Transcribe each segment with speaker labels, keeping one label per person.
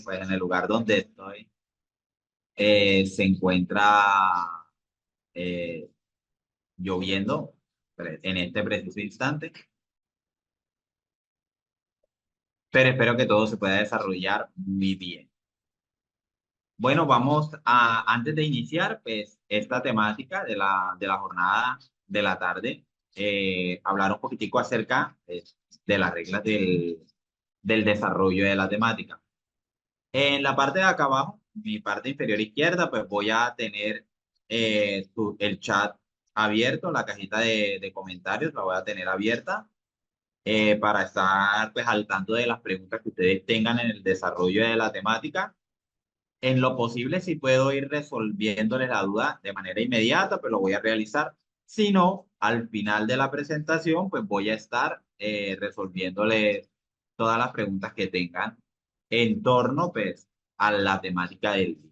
Speaker 1: pues en el lugar donde estoy se encuentra eh, lloviendo en este preciso instante, pero espero que todo se pueda desarrollar muy bien. Bueno, antes de iniciar, pues, esta temática de la jornada de la tarde, hablar un poquitico acerca de las reglas del desarrollo de la temática. En la parte de acá abajo, mi parte inferior izquierda, pues voy a tener el chat abierto, la cajita de comentarios la voy a tener abierta para estar pues al tanto de las preguntas que ustedes tengan en el desarrollo de la temática. En lo posible, si puedo ir resolviéndoles la duda de manera inmediata, pues lo voy a realizar. Si no, al final de la presentación, pues voy a estar resolviéndoles todas las preguntas que tengan en torno, pues, a la temática del día.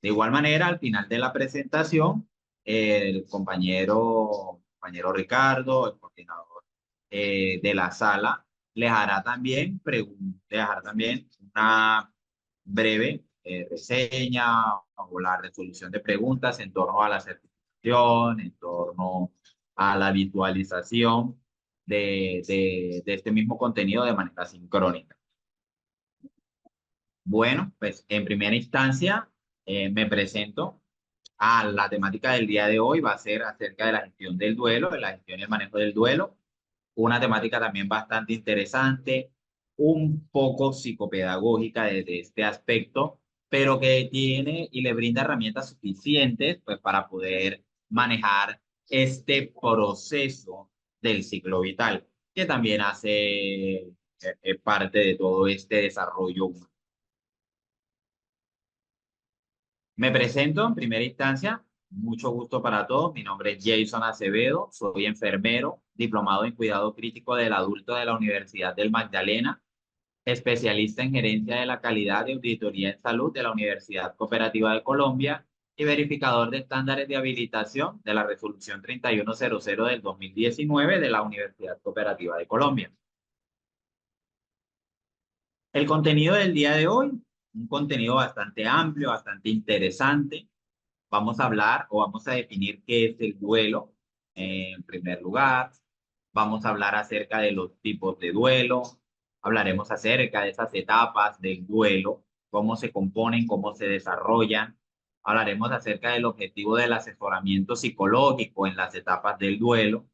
Speaker 1: De igual manera, al final de la presentación, el compañero Ricardo, el coordinador de la sala, les hará también una breve reseña o la resolución de preguntas en torno a la certificación, en torno a la visualización de este mismo contenido de manera sincrónica. Bueno, pues en primera instancia me presento. La temática del día de hoy va a ser acerca de la gestión del duelo, de la gestión y el manejo del duelo. Una temática también bastante interesante, un poco psicopedagógica desde este aspecto, pero que tiene y le brinda herramientas suficientes pues, para poder manejar este proceso del ciclo vital, que también hace parte de todo este desarrollo humano. Me presento en primera instancia, mucho gusto para todos. Mi nombre es Jason Acevedo, soy enfermero, diplomado en cuidado crítico del adulto de la Universidad del Magdalena, especialista en gerencia de la calidad de auditoría en salud de la Universidad Cooperativa de Colombia y verificador de estándares de habilitación de la resolución 3100 del 2019 de la Universidad Cooperativa de Colombia. El contenido del día de hoy, un contenido bastante amplio, bastante interesante. Vamos a hablar o vamos a definir qué es el duelo en primer lugar. Vamos a hablar acerca de los tipos de duelo. Hablaremos acerca de esas etapas del duelo, cómo se componen, cómo se desarrollan. Hablaremos acerca del objetivo del asesoramiento psicológico en las etapas del duelo.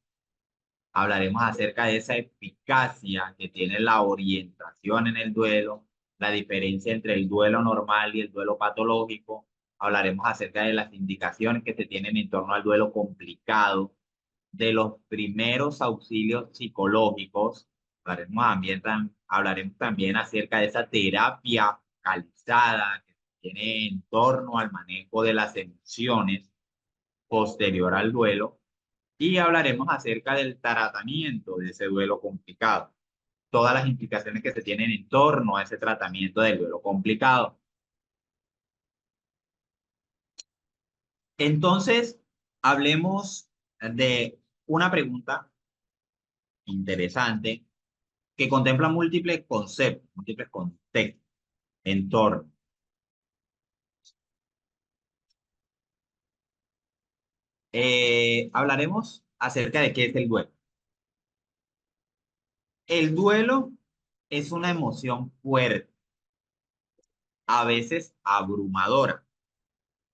Speaker 1: Hablaremos acerca de esa eficacia que tiene la orientación en el duelo, la diferencia entre el duelo normal y el duelo patológico. Hablaremos acerca de las indicaciones que se tienen en torno al duelo complicado, de los primeros auxilios psicológicos. Hablaremos también acerca de esa terapia focalizada que se tiene en torno al manejo de las emociones posterior al duelo y hablaremos acerca del tratamiento de ese duelo complicado, todas las implicaciones que se tienen en torno a ese tratamiento del duelo complicado. Entonces, hablemos de una pregunta interesante que contempla múltiples conceptos, múltiples contextos, entorno. Hablaremos acerca de qué es el duelo. El duelo es una emoción fuerte, a veces abrumadora,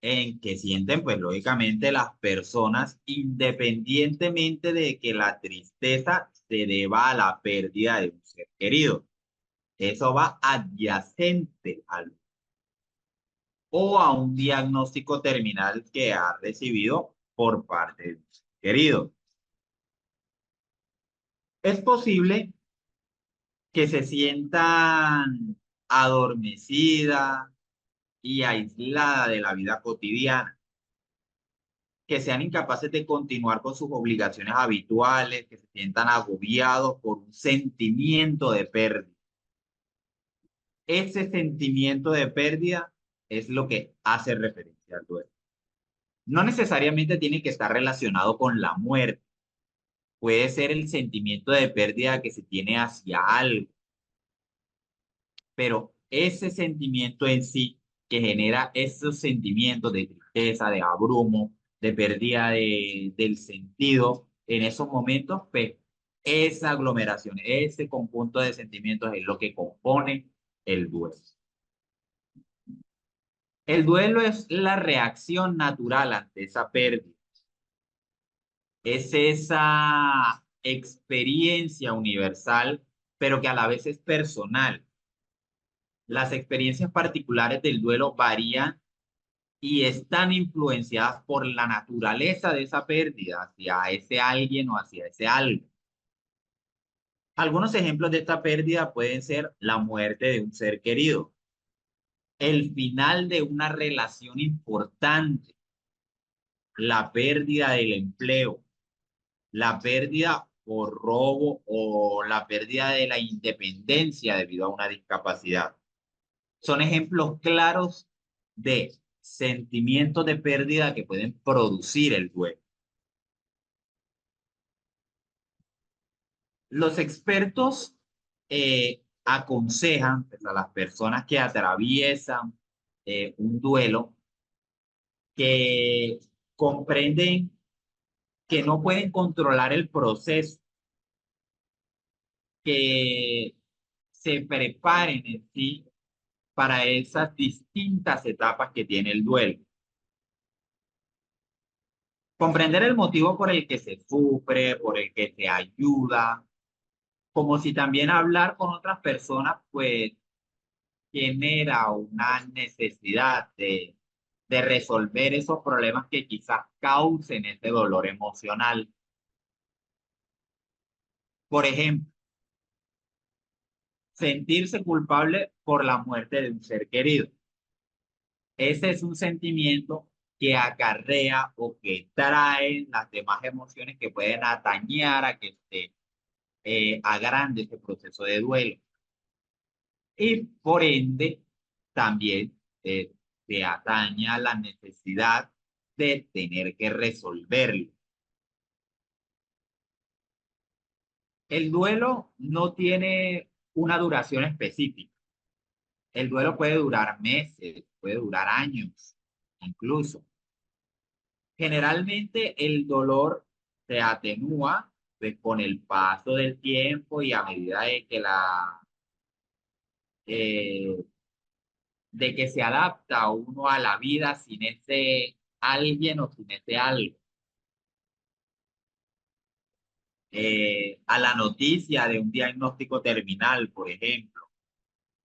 Speaker 1: en que sienten, pues lógicamente, las personas, independientemente de que la tristeza se deba a la pérdida de un ser querido. Eso va adyacente al o a un diagnóstico terminal que ha recibido por parte de un ser querido. Es posible que se sientan adormecida y aislada de la vida cotidiana, que sean incapaces de continuar con sus obligaciones habituales, que se sientan agobiados por un sentimiento de pérdida. Ese sentimiento de pérdida es lo que hace referencia al duelo. No necesariamente tiene que estar relacionado con la muerte. Puede ser el sentimiento de pérdida que se tiene hacia algo, pero ese sentimiento en sí que genera esos sentimientos de tristeza, de abrumo, de pérdida del sentido en esos momentos, pues esa aglomeración, ese conjunto de sentimientos es lo que compone el duelo. El duelo es la reacción natural ante esa pérdida, es esa experiencia universal, pero que a la vez es personal. Las experiencias particulares del duelo varían y están influenciadas por la naturaleza de esa pérdida hacia ese alguien o hacia ese algo. Algunos ejemplos de esta pérdida pueden ser la muerte de un ser querido, el final de una relación importante, la pérdida del empleo, la pérdida por robo o la pérdida de la independencia debido a una discapacidad. Son ejemplos claros de sentimientos de pérdida que pueden producir el duelo. Los expertos aconsejan pues, a las personas que atraviesan un duelo que comprenden que no pueden controlar el proceso, que se preparen en sí para esas distintas etapas que tiene el duelo. Comprender el motivo por el que se sufre, por el que se ayuda, como si también hablar con otras personas, pues genera una necesidad de resolver esos problemas que quizás causen ese dolor emocional. Por ejemplo, sentirse culpable por la muerte de un ser querido. Ese es un sentimiento que acarrea o que trae las demás emociones que pueden atañar a que se agrande ese proceso de duelo. Y por ende, también se atañe a la necesidad de tener que resolverlo. El duelo no tiene una duración específica. El duelo puede durar meses, puede durar años, incluso. Generalmente el dolor se atenúa pues, con el paso del tiempo y a medida eh, de que se adapta uno a la vida sin ese alguien o sin ese algo. A la noticia de un diagnóstico terminal, por ejemplo,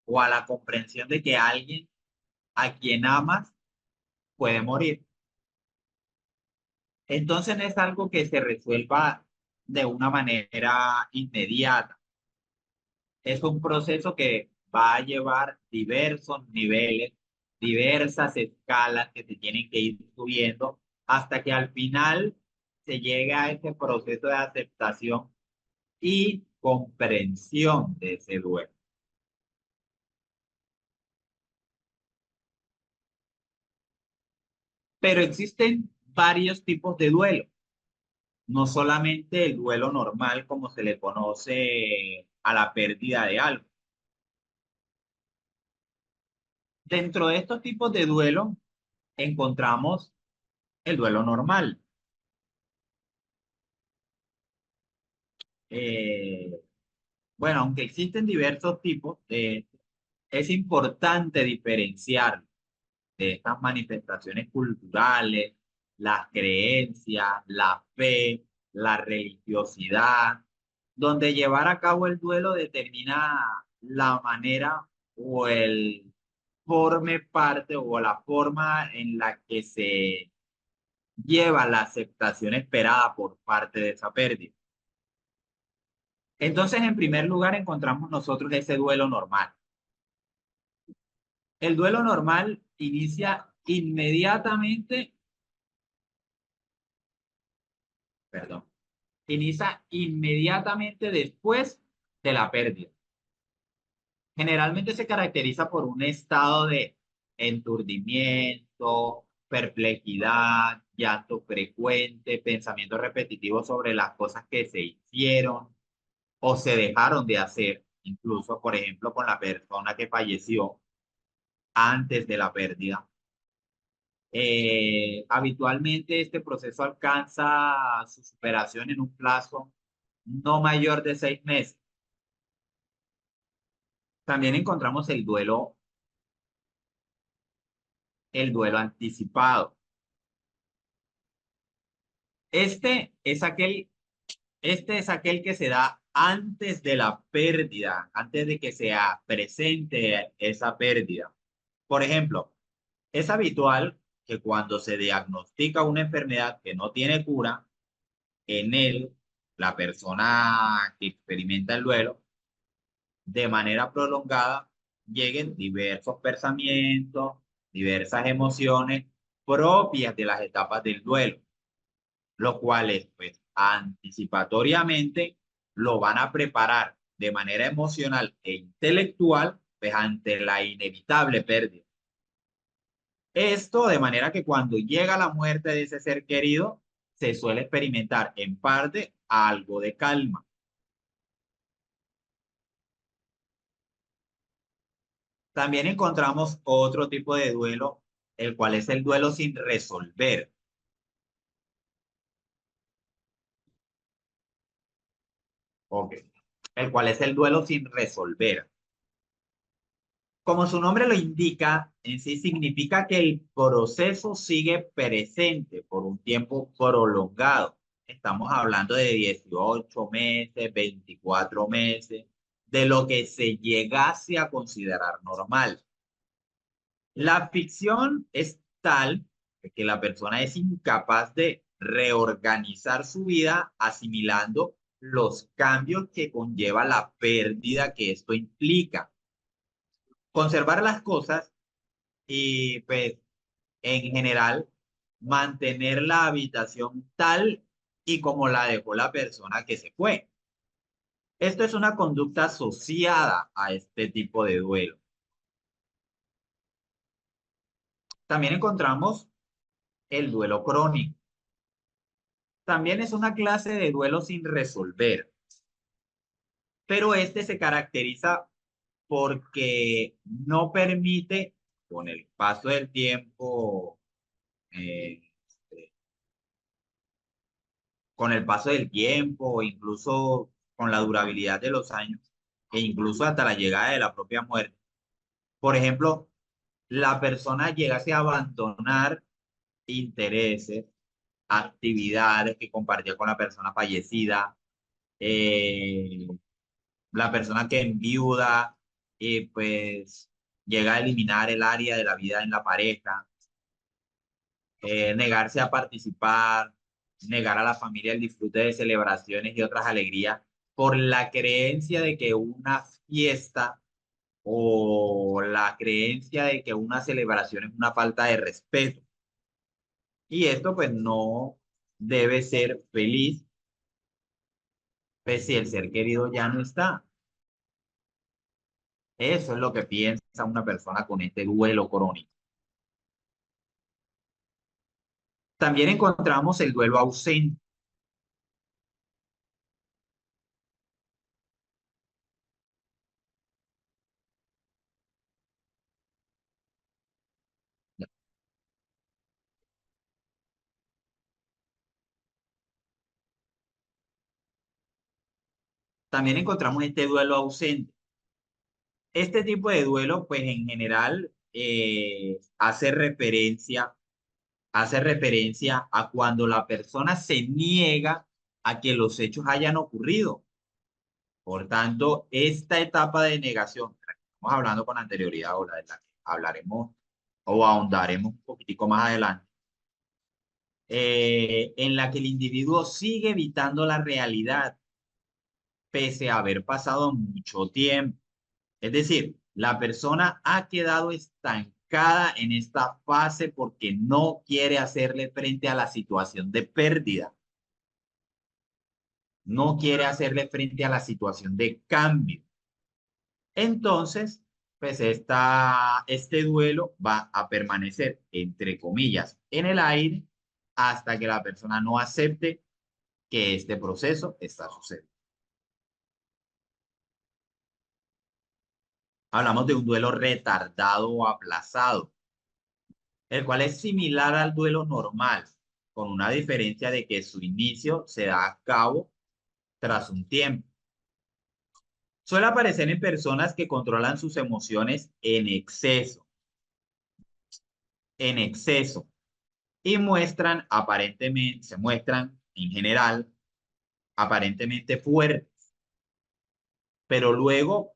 Speaker 1: o a la comprensión de que alguien a quien amas puede morir. Entonces no es algo que se resuelva de una manera inmediata. Es un proceso que va a llevar diversos niveles, diversas escalas que se tienen que ir subiendo hasta que al final se llega a ese proceso de aceptación y comprensión de ese duelo. Pero existen varios tipos de duelo, no solamente el duelo normal como se le conoce a la pérdida de algo. Dentro de estos tipos de duelo encontramos el duelo normal. Eh, bueno, aunque existen diversos tipos, es importante diferenciar de estas manifestaciones culturales, las creencias, la fe, la religiosidad, donde llevar a cabo el duelo determina la manera o el forme parte o la forma en la que se lleva la aceptación esperada por parte de esa pérdida. Entonces, en primer lugar, encontramos nosotros ese duelo normal. El duelo normal inicia inmediatamente, perdón, inicia inmediatamente después de la pérdida. Generalmente se caracteriza por un estado de enturdimiento, perplejidad, llanto frecuente, pensamiento repetitivo sobre las cosas que se hicieron o se dejaron de hacer. incluso, por ejemplo, con la persona que falleció antes de la pérdida. Habitualmente este proceso alcanza su superación en un plazo no mayor de 6 meses. También encontramos el duelo anticipado. Este es aquel, este es aquel que se da antes de la pérdida, antes de que sea presente esa pérdida. Por ejemplo, es habitual que cuando se diagnostica una enfermedad que no tiene cura, en él, la persona que experimenta el duelo, de manera prolongada, lleguen diversos pensamientos, diversas emociones propias de las etapas del duelo, los cuales, pues, anticipatoriamente lo van a preparar de manera emocional e intelectual, pues, ante la inevitable pérdida. Esto de manera que cuando llega la muerte de ese ser querido, se suele experimentar en parte algo de calma. También encontramos otro tipo de duelo, el cual es el duelo sin resolver. Ok. El cual es el duelo sin resolver. Como su nombre lo indica, en sí significa que el proceso sigue presente por un tiempo prolongado. Estamos hablando de 18 meses, 24 meses, de lo que se llegase a considerar normal. La ficción es tal que la persona es incapaz de reorganizar su vida asimilando los cambios que conlleva la pérdida que esto implica. Conservar las cosas y pues en general mantener la habitación tal y como la dejó la persona que se fue. Esto es una conducta asociada a este tipo de duelo. También encontramos el duelo crónico. También es una clase de duelo sin resolver, pero este se caracteriza porque no permite, con el paso del tiempo, eh, incluso con la durabilidad de los años, e incluso hasta la llegada de la propia muerte. Por ejemplo, la persona llegase a abandonar intereses, actividades que compartía con la persona fallecida, eh, la persona que enviuda y pues llega a eliminar el área de la vida en la pareja, negarse a participar, negar a la familia el disfrute de celebraciones y otras alegrías por la creencia de que una fiesta o la creencia de que una celebración es una falta de respeto. Y esto pues no debe ser feliz, pues si el ser querido ya no está. Eso es lo que piensa una persona con este duelo crónico. También encontramos el duelo ausente. También encontramos este duelo ausente. Este tipo de duelo, pues en general, hace referencia a cuando la persona se niega a que los hechos hayan ocurrido. Por tanto, esta etapa de negación, de la que estamos hablando con anterioridad o la de la que hablaremos o ahondaremos un poquitico más adelante, en la que el individuo sigue evitando la realidad pese a haber pasado mucho tiempo. Es decir, la persona ha quedado estancada en esta fase porque no quiere hacerle frente a la situación de pérdida, no quiere hacerle frente a la situación de cambio. Entonces, pues este duelo va a permanecer, entre comillas, en el aire hasta que la persona no acepte que este proceso está sucediendo. Hablamos de un duelo retardado o aplazado, el cual es similar al duelo normal, con una diferencia de que su inicio se da a cabo tras un tiempo. Suele aparecer en personas que controlan sus emociones en exceso, y se muestran en general aparentemente fuertes, pero luego,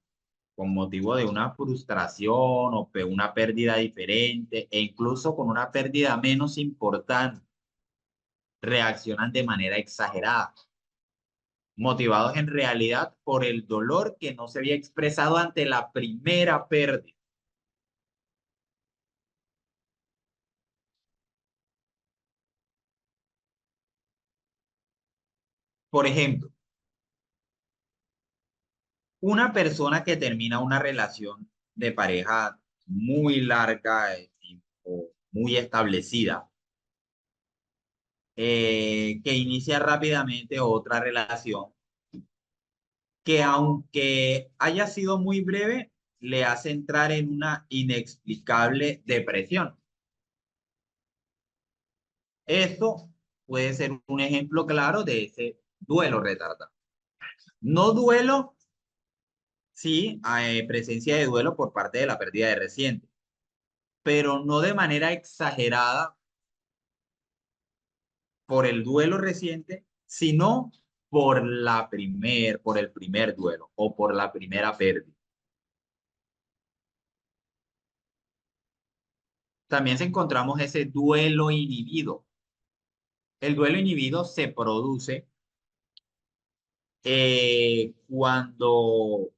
Speaker 1: con motivo de una frustración o una pérdida diferente, e incluso con una pérdida menos importante, reaccionan de manera exagerada, motivados en realidad por el dolor que no se había expresado ante la primera pérdida. Por ejemplo, una persona que termina una relación de pareja muy larga o muy establecida, que inicia rápidamente otra relación, que aunque haya sido muy breve, le hace entrar en una inexplicable depresión. Esto puede ser un ejemplo claro de ese duelo retardado. No duelo, sí, presencia de duelo por parte de la pérdida de reciente, pero no de manera exagerada por el duelo reciente, sino por el primer duelo o por la primera pérdida. También encontramos ese duelo inhibido. El duelo inhibido se produce cuando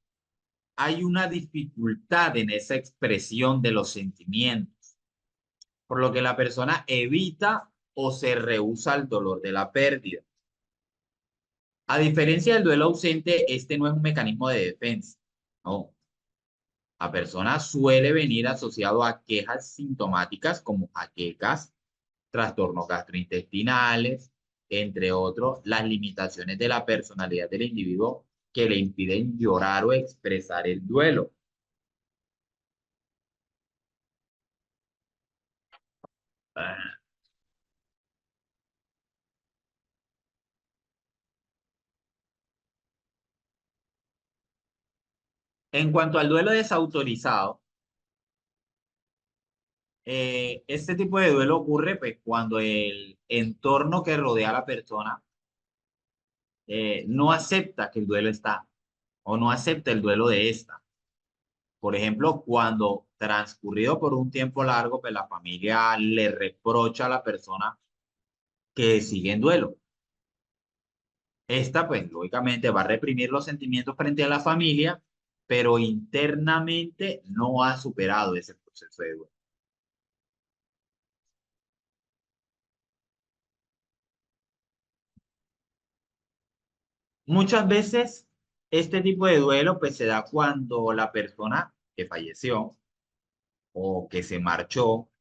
Speaker 1: hay una dificultad en esa expresión de los sentimientos, por lo que la persona evita o se rehúsa al dolor de la pérdida. A diferencia del duelo ausente, este no es un mecanismo de defensa. No, la persona suele venir asociado a quejas sintomáticas como jaquecas, trastornos gastrointestinales, entre otros, las limitaciones de la personalidad del individuo que le impiden llorar o expresar el duelo. En cuanto al duelo desautorizado, este tipo de duelo ocurre pues, cuando el entorno que rodea a la persona no acepta que el duelo está o no acepta el duelo de esta. Por ejemplo, cuando transcurrido por un tiempo largo, pues la familia le reprocha a la persona que sigue en duelo. Esta, pues, lógicamente va a reprimir los sentimientos frente a la familia, pero internamente no ha superado ese proceso de duelo. Muchas veces este tipo de duelo, pues, se da cuando la persona que falleció o que se marchó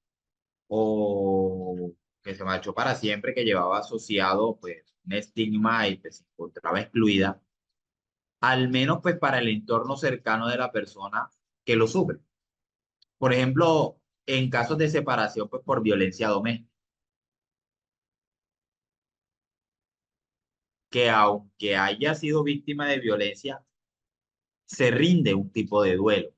Speaker 1: o que se marchó para siempre, que llevaba asociado, pues, un estigma y pues, se encontraba excluida, al menos, pues, para el entorno cercano de la persona que lo sufre. Por ejemplo, en casos de separación pues, por violencia doméstica, que aunque haya sido víctima de violencia, se rinde un tipo de duelo.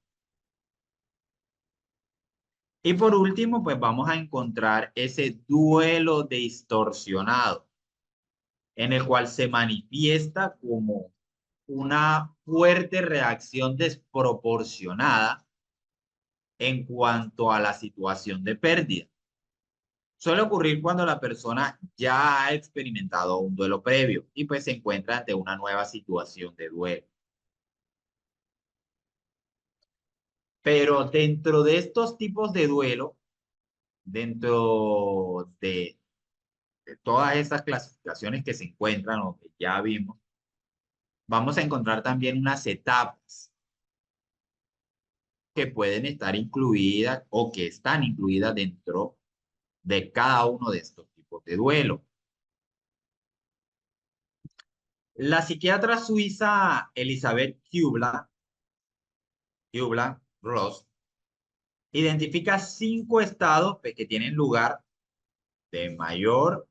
Speaker 1: Y por último, pues vamos a encontrar ese duelo distorsionado, en el cual se manifiesta como una fuerte reacción desproporcionada en cuanto a la situación de pérdida. Suele ocurrir cuando la persona ya ha experimentado un duelo previo y pues se encuentra ante una nueva situación de duelo. Pero dentro de estos tipos de duelo, dentro de todas estas clasificaciones que se encuentran o que ya vimos, vamos a encontrar también unas etapas que pueden estar incluidas o que están incluidas dentro de cada uno de estos tipos de duelo. La psiquiatra suiza Elizabeth Kubler Ross, identifica 5 estados pues, que tienen lugar de mayor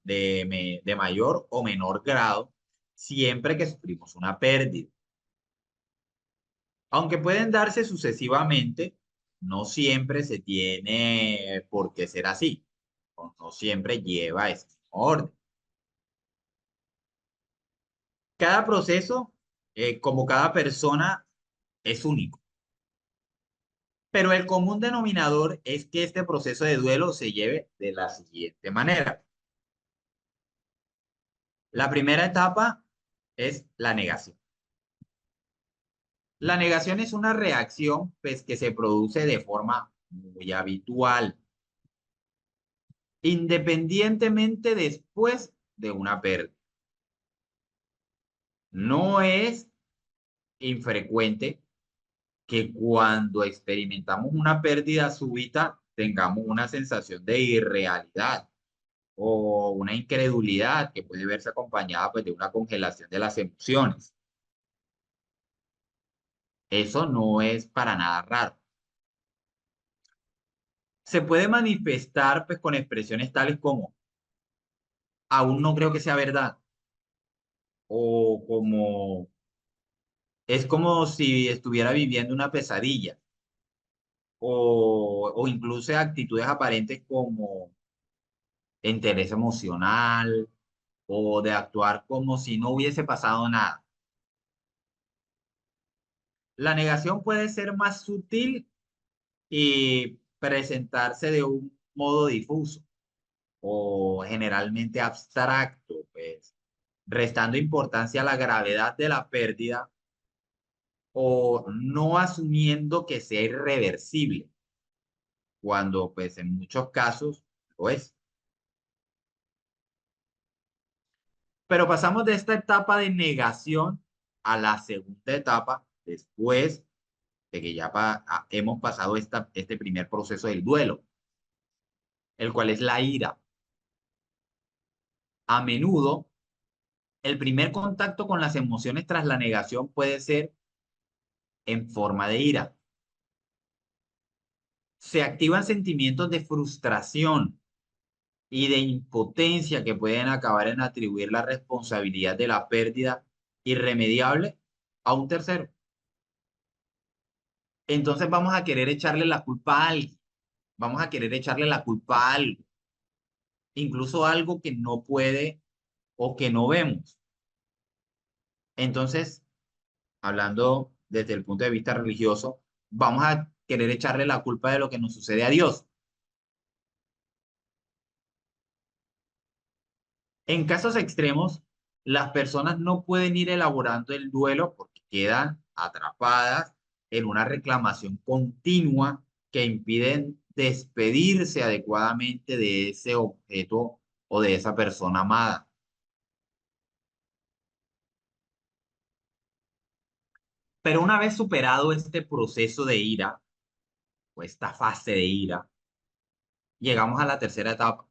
Speaker 1: o menor grado siempre que sufrimos una pérdida. Aunque pueden darse sucesivamente, no siempre se tiene por qué ser así. No siempre lleva ese mismo orden. Cada proceso, como cada persona, es único. Pero el común denominador es que este proceso de duelo se lleve de la siguiente manera. La primera etapa es la negación. La negación es una reacción pues, que se produce de forma muy habitual, independientemente después de una pérdida. No es infrecuente que cuando experimentamos una pérdida súbita tengamos una sensación de irrealidad o una incredulidad que puede verse acompañada pues, de una congelación de las emociones. Eso no es para nada raro. Se puede manifestar pues, con expresiones tales como, aún no creo que sea verdad, o como, es como si estuviera viviendo una pesadilla, o incluso actitudes aparentes como interés emocional, o de actuar como si no hubiese pasado nada. La negación puede ser más sutil y presentarse de un modo difuso o generalmente abstracto, pues, restando importancia a la gravedad de la pérdida o no asumiendo que sea irreversible, cuando pues en muchos casos lo es. Pero pasamos de esta etapa de negación a la segunda etapa después de que ya hemos pasado este primer proceso del duelo, el cual es la ira. A menudo, el primer contacto con las emociones tras la negación puede ser en forma de ira. Se activan sentimientos de frustración y de impotencia que pueden acabar en atribuir la responsabilidad de la pérdida irremediable a un tercero. Entonces vamos a querer echarle la culpa a alguien, vamos a querer echarle la culpa a algo, incluso algo que no puede o que no vemos. Entonces, hablando desde el punto de vista religioso, vamos a querer echarle la culpa de lo que nos sucede a Dios. En casos extremos, las personas no pueden ir elaborando el duelo porque quedan atrapadas en una reclamación continua que impiden despedirse adecuadamente de ese objeto o de esa persona amada. Pero una vez superado este proceso de ira o esta fase de ira, llegamos a la tercera etapa,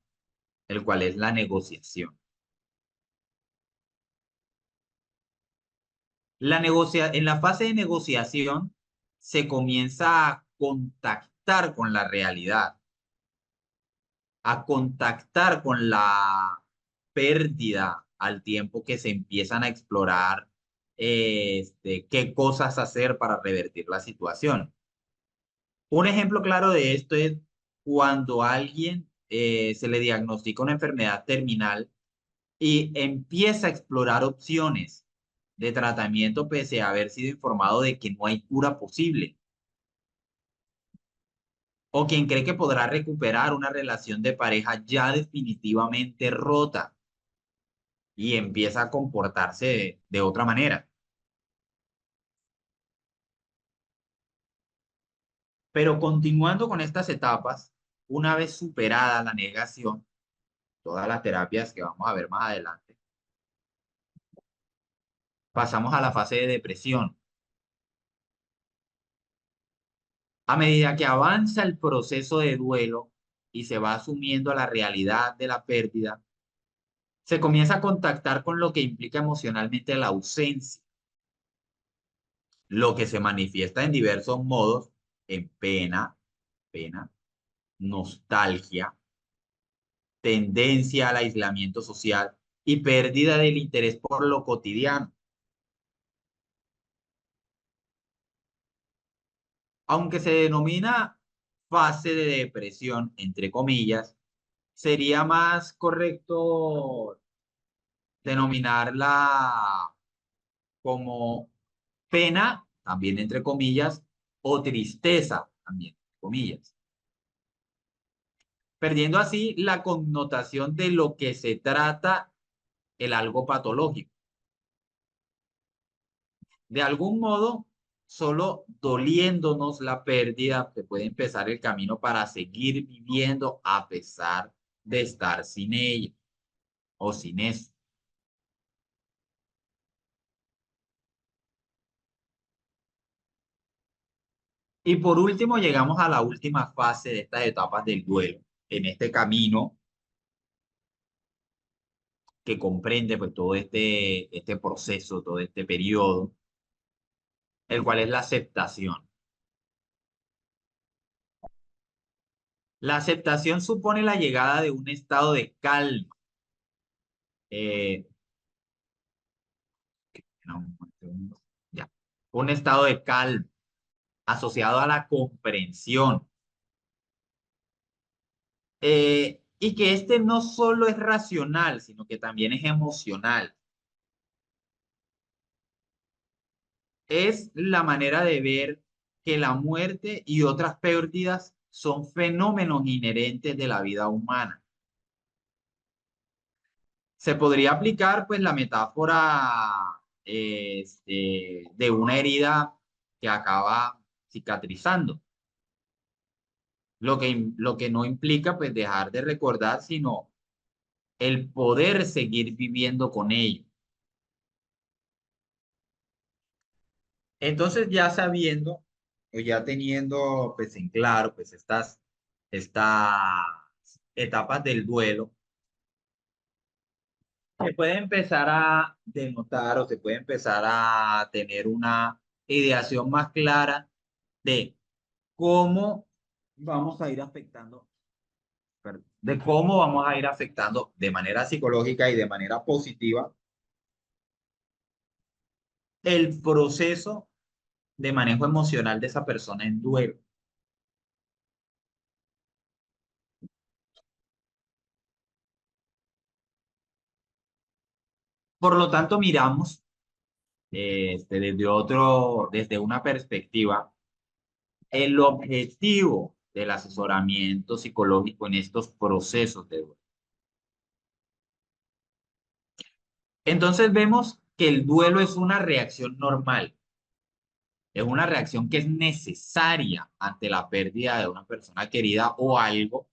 Speaker 1: el cual es la negociación. En la fase de negociación se comienza a contactar con la realidad, a contactar con la pérdida al tiempo que se empiezan a explorar qué cosas hacer para revertir la situación. Un ejemplo claro de esto es cuando a alguien se le diagnostica una enfermedad terminal y empieza a explorar opciones de tratamiento pese a haber sido informado de que no hay cura posible. O quien cree que podrá recuperar una relación de pareja ya definitivamente rota y empieza a comportarse de otra manera. Pero continuando con estas etapas, una vez superada la negación, todas las terapias que vamos a ver más adelante, pasamos a la fase de depresión. A medida que avanza el proceso de duelo y se va asumiendo la realidad de la pérdida, se comienza a contactar con lo que implica emocionalmente la ausencia, lo que se manifiesta en diversos modos, en pena, nostalgia, tendencia al aislamiento social y pérdida del interés por lo cotidiano. Aunque se denomina fase de depresión, entre comillas, sería más correcto denominarla como pena, también entre comillas, o tristeza, también entre comillas, perdiendo así la connotación de lo que se trata el algo patológico. De algún modo, solo doliéndonos la pérdida se puede empezar el camino para seguir viviendo a pesar de estar sin ella o sin eso. Y por último, llegamos a la última fase de estas etapas del duelo, en este camino que comprende pues todo este proceso, todo este periodo, el cual es la aceptación. La aceptación supone la llegada de un estado de calma, eh, no, un segundo, ya, un estado de calma asociado a la comprensión, y que este no solo es racional, sino que también es emocional. Es la manera de ver que la muerte y otras pérdidas son fenómenos inherentes de la vida humana. Se podría aplicar pues la metáfora de una herida que acaba cicatrizando, lo que no implica pues dejar de recordar, sino el poder seguir viviendo con ello. Entonces ya sabiendo o ya teniendo pues en claro pues estas etapas del duelo, se puede empezar a denotar o se puede empezar a tener una ideación más clara de cómo vamos a ir afectando, de cómo vamos a ir afectando de manera psicológica y de manera positiva el proceso de manejo emocional de esa persona en duelo. Por lo tanto, miramos desde una perspectiva, el objetivo del asesoramiento psicológico en estos procesos de duelo. Entonces vemos que el duelo es una reacción normal, es una reacción que es necesaria ante la pérdida de una persona querida o algo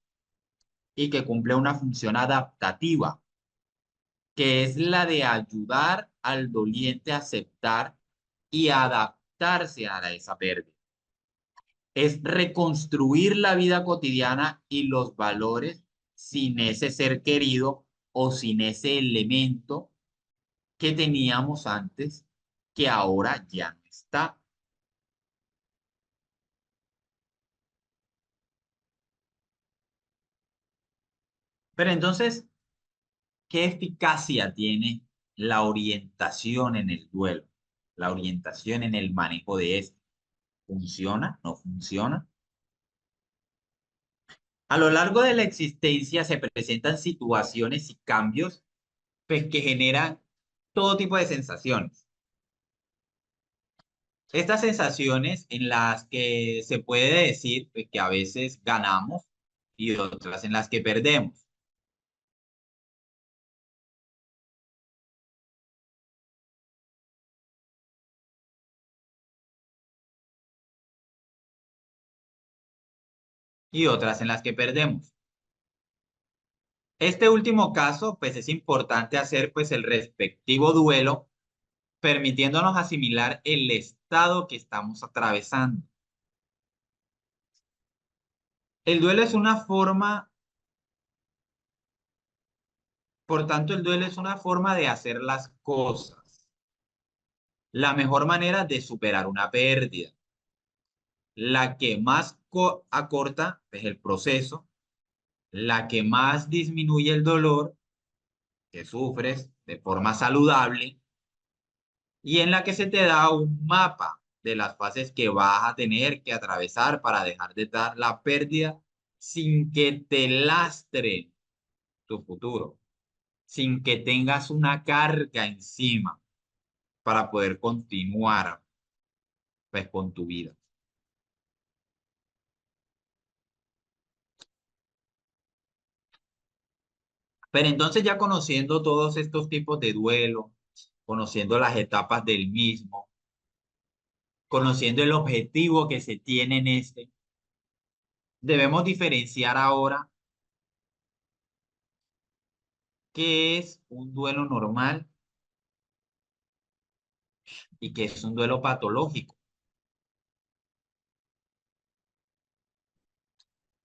Speaker 1: y que cumple una función adaptativa, que es la de ayudar al doliente a aceptar y adaptarse a esa pérdida. Es reconstruir la vida cotidiana y los valores sin ese ser querido o sin ese elemento que teníamos antes, que ahora ya no está. Pero entonces, ¿qué eficacia tiene la orientación en el duelo? La orientación en el manejo de esto. ¿Funciona? ¿No funciona? A lo largo de la existencia se presentan situaciones y cambios pues, que generan todo tipo de sensaciones. Estas sensaciones en las que se puede decir pues, que a veces ganamos y otras en las que perdemos. Y otras en las que perdemos. Este último caso, pues es importante hacer pues el respectivo duelo, permitiéndonos asimilar el estado que estamos atravesando. El duelo es una forma, por tanto, el duelo es una forma de hacer las cosas, la mejor manera de superar una pérdida. La que más acorta es el proceso, la que más disminuye el dolor que sufres de forma saludable y en la que se te da un mapa de las fases que vas a tener que atravesar para dejar de dar la pérdida sin que te lastre tu futuro, sin que tengas una carga encima para poder continuar pues, con tu vida. Pero entonces ya conociendo todos estos tipos de duelo, conociendo las etapas del mismo, conociendo el objetivo que se tiene en este, debemos diferenciar ahora qué es un duelo normal y qué es un duelo patológico.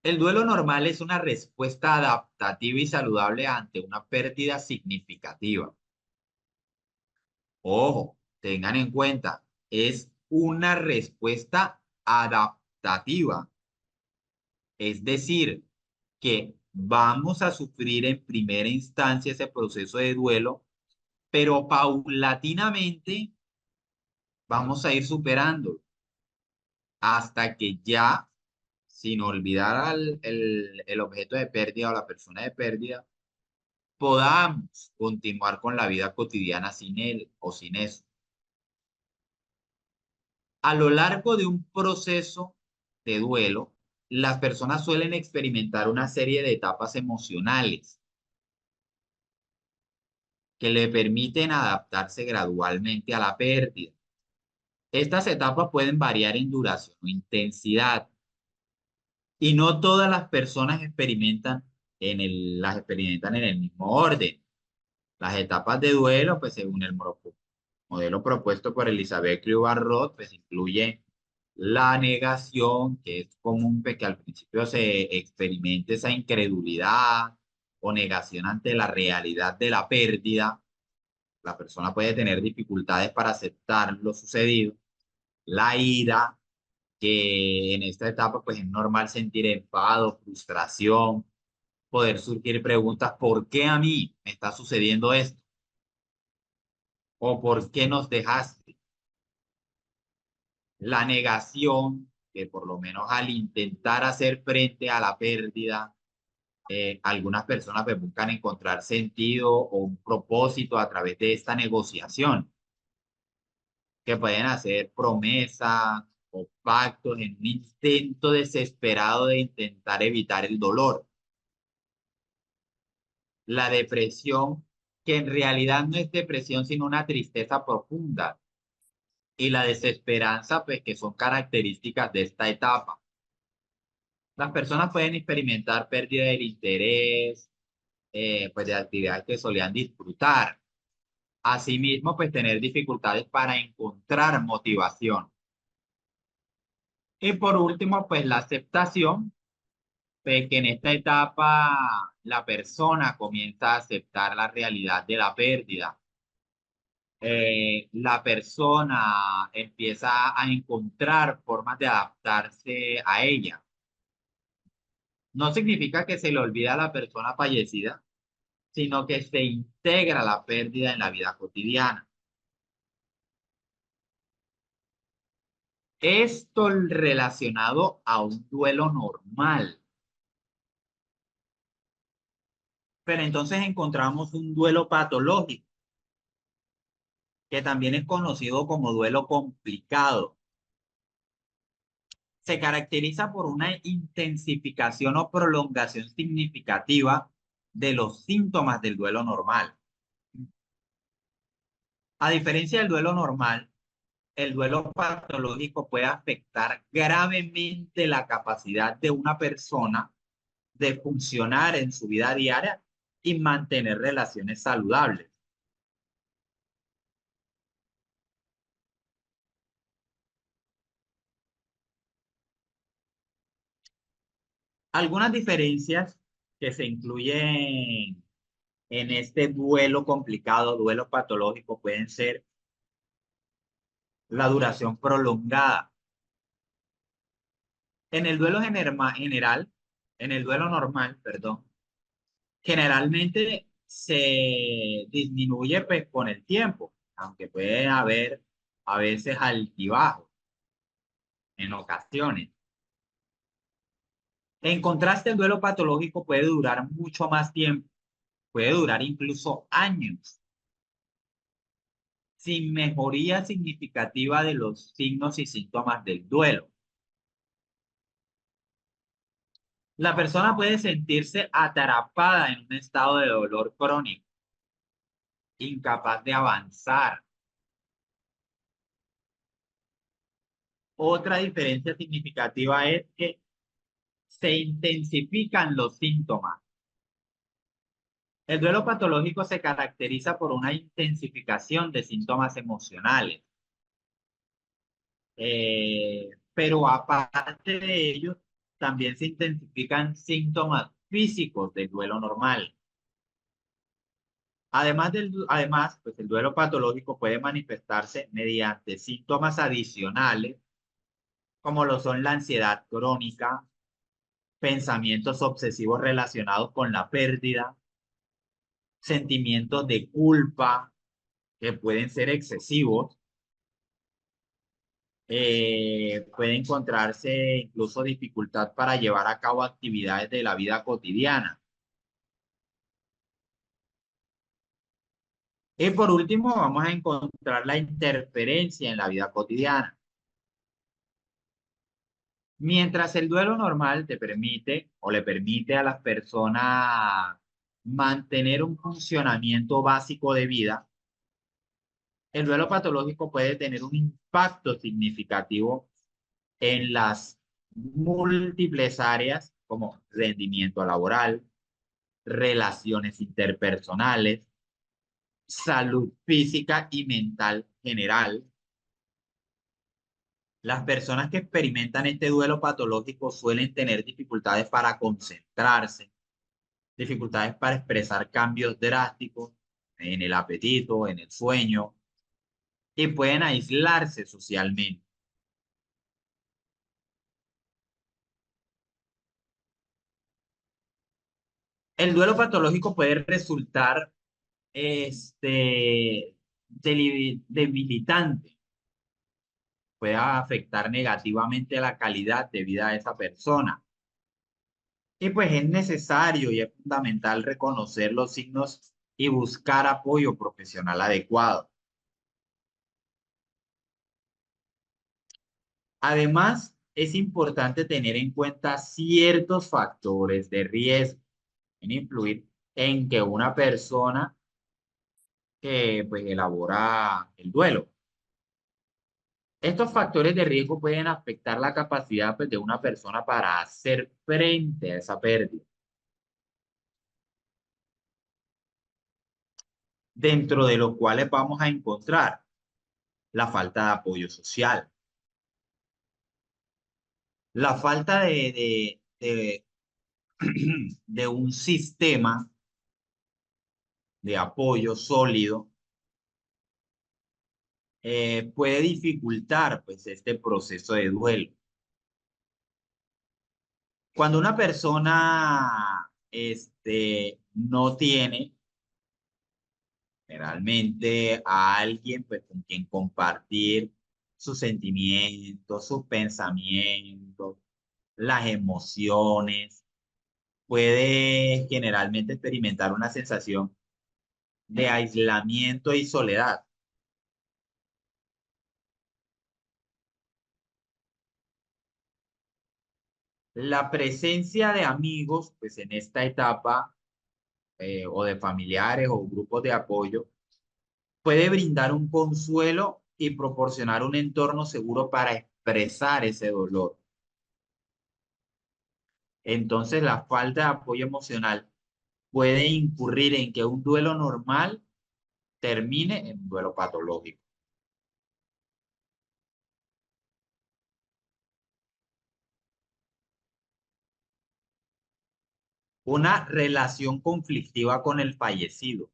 Speaker 1: El duelo normal es una respuesta adaptativa y saludable ante una pérdida significativa. Ojo, tengan en cuenta, es una respuesta adaptativa. Es decir, que vamos a sufrir en primera instancia ese proceso de duelo, pero paulatinamente vamos a ir superando hasta que ya, sin olvidar el objeto de pérdida o la persona de pérdida, podamos continuar con la vida cotidiana sin él o sin eso. A lo largo de un proceso de duelo, las personas suelen experimentar una serie de etapas emocionales que le permiten adaptarse gradualmente a la pérdida. Estas etapas pueden variar en duración o intensidad y no todas las personas las experimentan en el mismo orden. Las etapas de duelo, pues según el modelo propuesto por Elizabeth Kriu-Barrot, pues incluye la negación, que es común pues, que al principio se experimente esa incredulidad o negación ante la realidad de la pérdida. La persona puede tener dificultades para aceptar lo sucedido. La ira, que en esta etapa pues es normal sentir enfado, frustración, poder surgir preguntas, ¿por qué a mí me está sucediendo esto? ¿O por qué nos dejaste? La negación, que por lo menos al intentar hacer frente a la pérdida, algunas personas pues, buscan encontrar sentido o un propósito a través de esta negociación, que pueden hacer promesas o pactos en un intento desesperado de intentar evitar el dolor. La depresión, que en realidad no es depresión, sino una tristeza profunda, y la desesperanza, pues que son características de esta etapa. Las personas pueden experimentar pérdida del interés, pues de actividades que solían disfrutar. Asimismo, pues tener dificultades para encontrar motivación. Y por último, pues la aceptación, pues que en esta etapa la persona comienza a aceptar la realidad de la pérdida. La persona empieza a encontrar formas de adaptarse a ella. No significa que se le olvida a la persona fallecida, sino que se integra la pérdida en la vida cotidiana. Esto relacionado a un duelo normal. Pero entonces encontramos un duelo patológico, que también es conocido como duelo complicado. Se caracteriza por una intensificación o prolongación significativa de los síntomas del duelo normal. A diferencia del duelo normal, el duelo patológico puede afectar gravemente la capacidad de una persona de funcionar en su vida diaria y mantener relaciones saludables. Algunas diferencias que se incluyen en este duelo complicado, duelo patológico, pueden ser la duración prolongada. En el duelo general, en el duelo normal, perdón, generalmente se disminuye pues, con el tiempo, aunque puede haber a veces altibajos en ocasiones. En contraste, el duelo patológico puede durar mucho más tiempo, puede durar incluso años, sin mejoría significativa de los signos y síntomas del duelo. La persona puede sentirse atrapada en un estado de dolor crónico, incapaz de avanzar. Otra diferencia significativa es que se intensifican los síntomas. El duelo patológico se caracteriza por una intensificación de síntomas emocionales, pero aparte de ello, también se intensifican síntomas físicos del duelo normal. Además, pues el duelo patológico puede manifestarse mediante síntomas adicionales, como lo son la ansiedad crónica, pensamientos obsesivos relacionados con la pérdida, sentimientos de culpa que pueden ser excesivos, puede encontrarse incluso dificultad para llevar a cabo actividades de la vida cotidiana. Y por último, vamos a encontrar la interferencia en la vida cotidiana. Mientras el duelo normal te permite o le permite a las personas mantener un funcionamiento básico de vida, el duelo patológico puede tener un impacto significativo en las múltiples áreas como rendimiento laboral, relaciones interpersonales, salud física y mental general. Las personas que experimentan este duelo patológico suelen tener dificultades para concentrarse, dificultades para expresar cambios drásticos en el apetito, en el sueño, y pueden aislarse socialmente. El duelo patológico puede resultar debilitante, puede afectar negativamente la calidad de vida de esa persona. Y pues es necesario y es fundamental reconocer los signos y buscar apoyo profesional adecuado. Además, es importante tener en cuenta ciertos factores de riesgo en influir en que una persona que pues elabora el duelo. Estos factores de riesgo pueden afectar la capacidad pues, de una persona para hacer frente a esa pérdida, dentro de los cuales vamos a encontrar la falta de apoyo social, la falta de un sistema de apoyo sólido puede dificultar pues, este proceso de duelo. Cuando una persona no tiene generalmente a alguien pues, con quien compartir sus sentimientos, sus pensamientos, las emociones, puede generalmente experimentar una sensación de aislamiento y soledad. La presencia de amigos, pues en esta etapa, o de familiares o grupos de apoyo, puede brindar un consuelo y proporcionar un entorno seguro para expresar ese dolor. Entonces, la falta de apoyo emocional puede incurrir en que un duelo normal termine en un duelo patológico. Una relación conflictiva con el fallecido.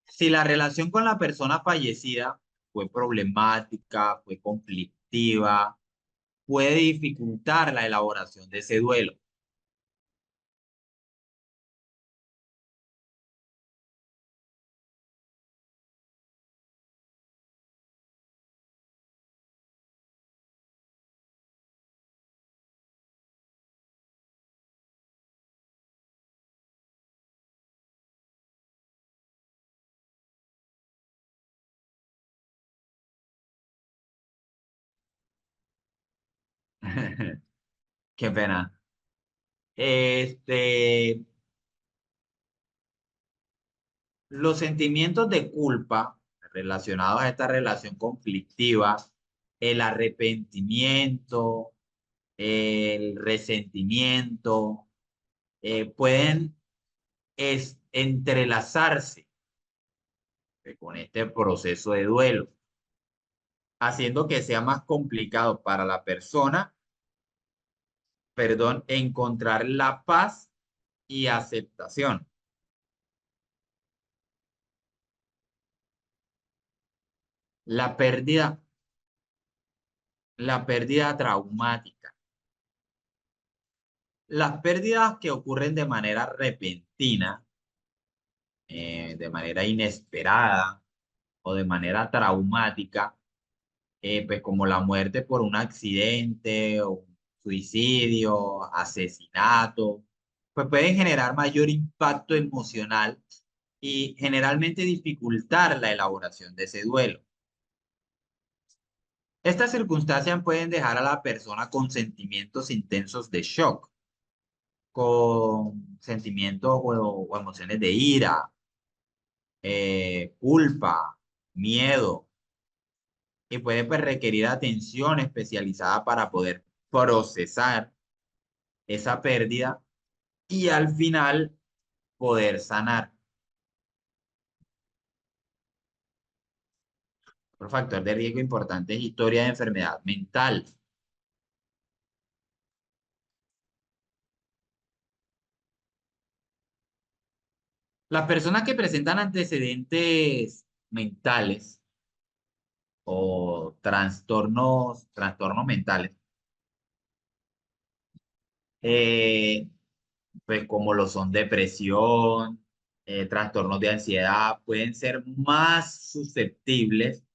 Speaker 1: Si la relación con la persona fallecida fue problemática, fue conflictiva, puede dificultar la elaboración de ese duelo. Qué pena. Este, los sentimientos de culpa relacionados a esta relación conflictiva, el arrepentimiento, el resentimiento, pueden entrelazarse con este proceso de duelo, haciendo que sea más complicado para la persona, perdón, encontrar la paz y aceptación. La pérdida, la pérdida traumática. Las pérdidas que ocurren de manera repentina, de manera inesperada o de manera traumática, pues como la muerte por un accidente o un suicidio, asesinato, pues pueden generar mayor impacto emocional y generalmente dificultar la elaboración de ese duelo. Estas circunstancias pueden dejar a la persona con sentimientos intensos de shock, con sentimientos o emociones de ira, culpa, miedo, y puede pues, requerir atención especializada para poder procesar esa pérdida y al final poder sanar. Otro factor de riesgo importante es historia de enfermedad mental. Las personas que presentan antecedentes mentales o trastornos mentales, eh, pues como lo son depresión, trastornos de ansiedad, pueden ser más susceptibles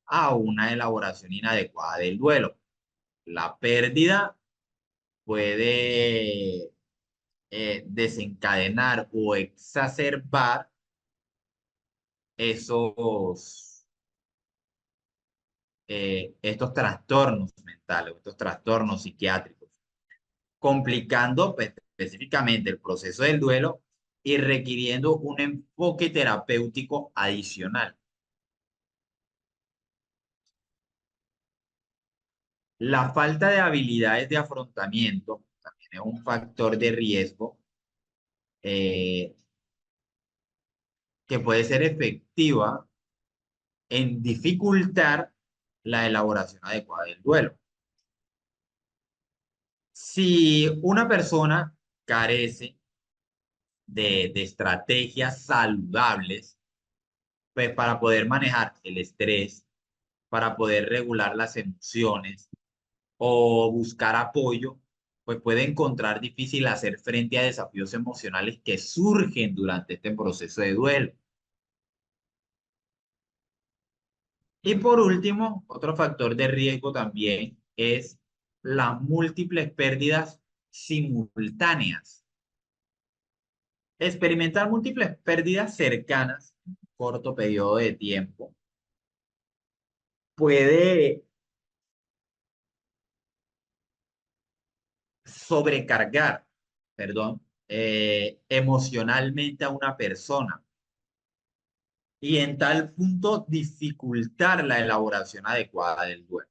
Speaker 1: a una elaboración inadecuada del duelo. La pérdida puede desencadenar o exacerbar esos, estos trastornos mentales, estos trastornos psiquiátricos, complicando pues, específicamente el proceso del duelo y requiriendo un enfoque terapéutico adicional. La falta de habilidades de afrontamiento también es un factor de riesgo eh, que puede ser efectiva en dificultar la elaboración adecuada del duelo. Si una persona carece de estrategias saludables, pues para poder manejar el estrés, para poder regular las emociones o buscar apoyo, pues puede encontrar difícil hacer frente a desafíos emocionales que surgen durante este proceso de duelo. Y por último, otro factor de riesgo también es las múltiples pérdidas simultáneas. Experimentar múltiples pérdidas cercanas en un corto periodo de tiempo puede sobrecargar, perdón, emocionalmente a una persona y en tal punto dificultar la elaboración adecuada del duelo.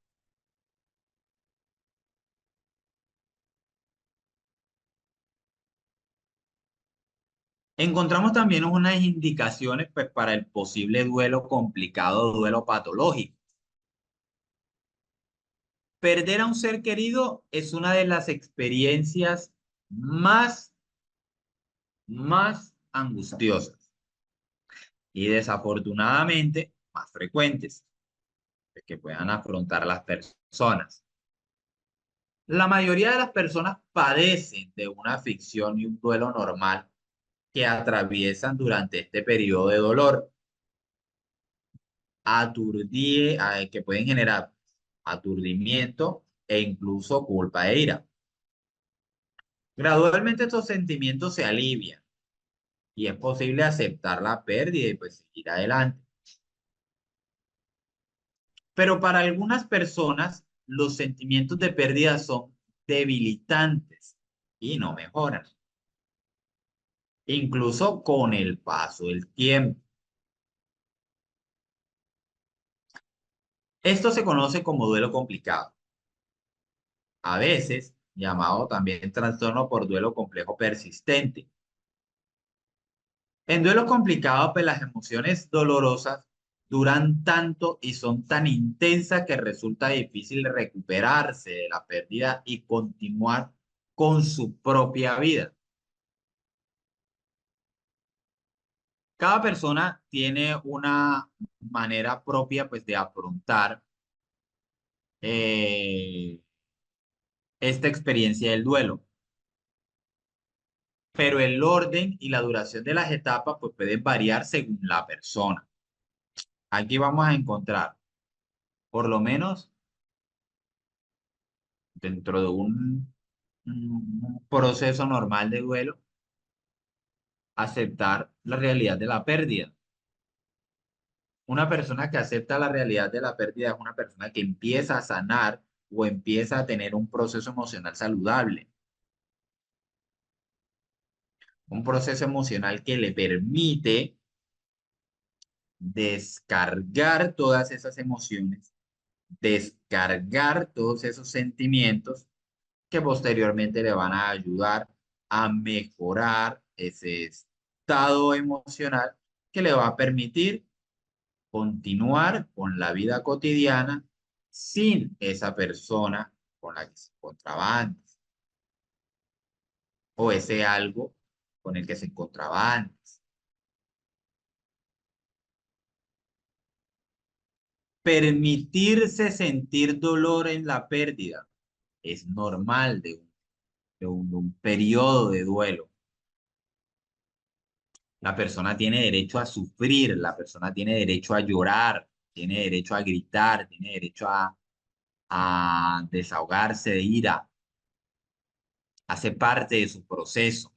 Speaker 1: Encontramos también unas indicaciones pues, para el posible duelo complicado o duelo patológico. Perder a un ser querido es una de las experiencias más angustiosas y desafortunadamente más frecuentes que puedan afrontar las personas. La mayoría de las personas padecen de una aflicción y un duelo normal que atraviesan durante este periodo de dolor, que pueden generar aturdimiento e incluso culpa e ira. Gradualmente estos sentimientos se alivian y es posible aceptar la pérdida y pues seguir adelante. Pero para algunas personas los sentimientos de pérdida son debilitantes y no mejoran, incluso con el paso del tiempo. Esto se conoce como duelo complicado, a veces llamado también trastorno por duelo complejo persistente. En duelos complicados, pues las emociones dolorosas duran tanto y son tan intensas que resulta difícil recuperarse de la pérdida y continuar con su propia vida. Cada persona tiene una manera propia, pues, de afrontar eh, esta experiencia del duelo, pero el orden y la duración de las etapas, pues, pueden variar según la persona. Aquí vamos a encontrar, por lo menos dentro de un proceso normal de duelo, aceptar la realidad de la pérdida. Una persona que acepta la realidad de la pérdida es una persona que empieza a sanar o empieza a tener un proceso emocional saludable, un proceso emocional que le permite descargar todas esas emociones, descargar todos esos sentimientos que posteriormente le van a ayudar a mejorar ese estado emocional que le va a permitir continuar con la vida cotidiana sin esa persona con la que se encontraba antes o ese algo con el que se encontraba antes. Permitirse sentir dolor en la pérdida es normal de un periodo de duelo. La persona tiene derecho a sufrir, la persona tiene derecho a llorar, tiene derecho a gritar, tiene derecho a desahogarse de ira, hace parte de su proceso.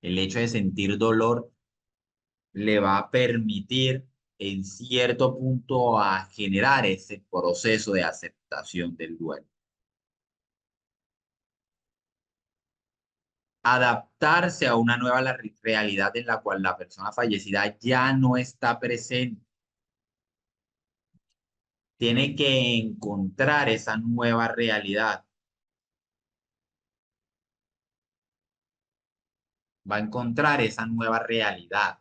Speaker 1: El hecho de sentir dolor le va a permitir en cierto punto a generar ese proceso de aceptación del duelo. Adaptarse a una nueva realidad en la cual la persona fallecida ya no está presente. Tiene que encontrar esa nueva realidad. Va a encontrar esa nueva realidad,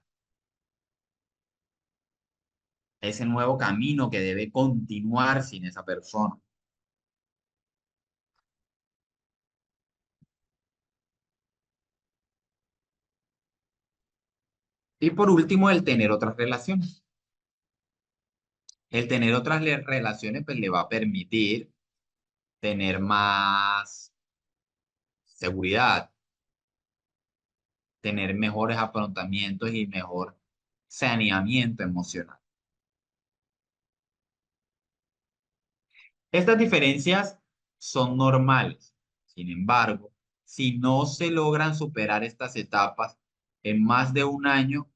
Speaker 1: ese nuevo camino que debe continuar sin esa persona. Y por último, el tener otras relaciones. El tener otras relaciones pues, le va a permitir tener más seguridad, tener mejores afrontamientos y mejor saneamiento emocional. Estas diferencias son normales. Sin embargo, si no se logran superar estas etapas en más de un año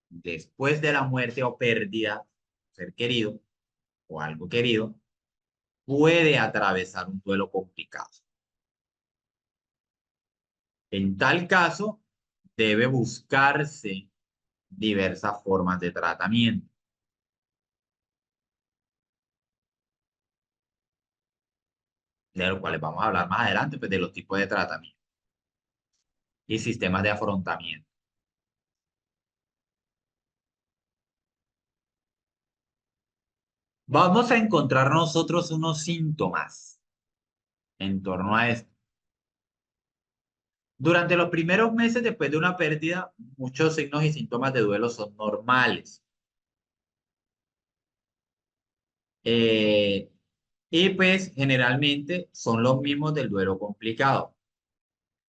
Speaker 1: después de la muerte o pérdida, ser querido o algo querido, puede atravesar un duelo complicado. En tal caso, debe buscarse diversas formas de tratamiento, de los cuales vamos a hablar más adelante, pues, de los tipos de tratamiento y sistemas de afrontamiento. Vamos a encontrar nosotros unos síntomas en torno a esto. Durante los primeros meses después de una pérdida, muchos signos y síntomas de duelo son normales. y pues generalmente son los mismos del duelo complicado.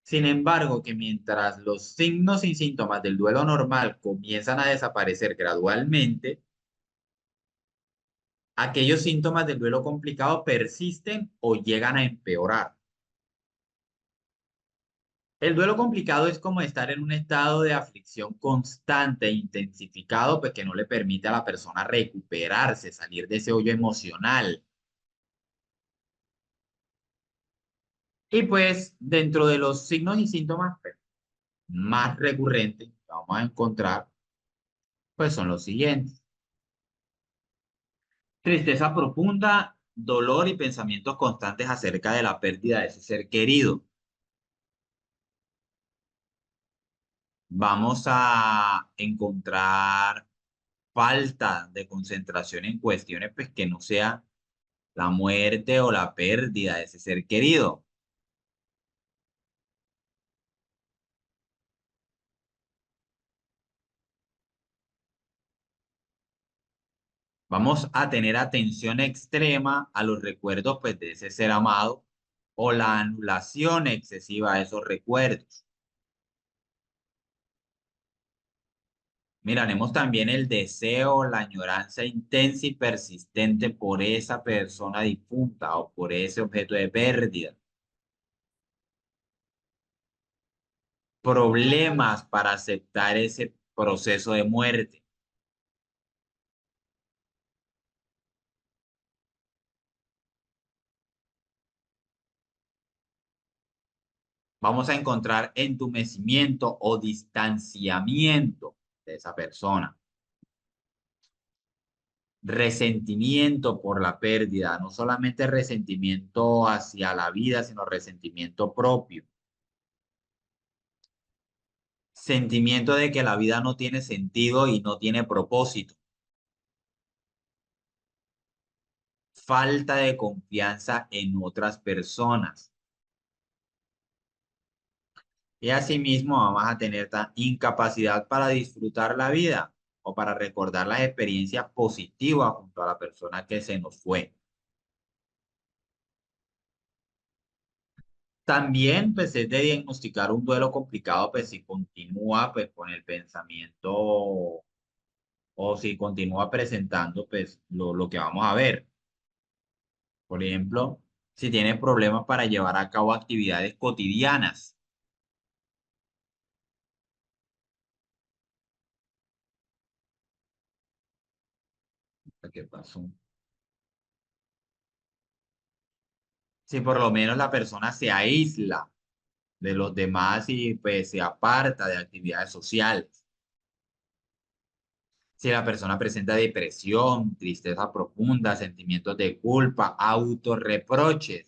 Speaker 1: Sin embargo, que mientras los signos y síntomas del duelo normal comienzan a desaparecer gradualmente, aquellos síntomas del duelo complicado persisten o llegan a empeorar. El duelo complicado es como estar en un estado de aflicción constante e intensificado, pues que no le permite a la persona recuperarse, salir de ese hoyo emocional. Y pues dentro de los signos y síntomas pues, más recurrentes que vamos a encontrar, pues son los siguientes. Tristeza profunda, dolor y pensamientos constantes acerca de la pérdida de ese ser querido. Vamos a encontrar falta de concentración en cuestiones pues, que no sea la muerte o la pérdida de ese ser querido. Vamos a tener atención extrema a los recuerdos pues, de ese ser amado o la anulación excesiva de esos recuerdos. Miraremos también el deseo, la añoranza intensa y persistente por esa persona difunta o por ese objeto de pérdida. Problemas para aceptar ese proceso de muerte. Vamos a encontrar entumecimiento o distanciamiento de esa persona. Resentimiento por la pérdida, no solamente resentimiento hacia la vida, sino resentimiento propio. Sentimiento de que la vida no tiene sentido y no tiene propósito. Falta de confianza en otras personas. Y asimismo vamos a tener incapacidad para disfrutar la vida o para recordar las experiencias positivas junto a la persona que se nos fue. También, pues, es de diagnosticar un duelo complicado, pues, si continúa, pues, con el pensamiento o si continúa presentando, pues, lo que vamos a ver. Por ejemplo, si tienes problemas para llevar a cabo actividades cotidianas. ¿Qué pasó? Si por lo menos la persona se aísla de los demás y, pues, se aparta de actividades sociales. Si la persona presenta depresión, tristeza profunda, sentimientos de culpa, autorreproches.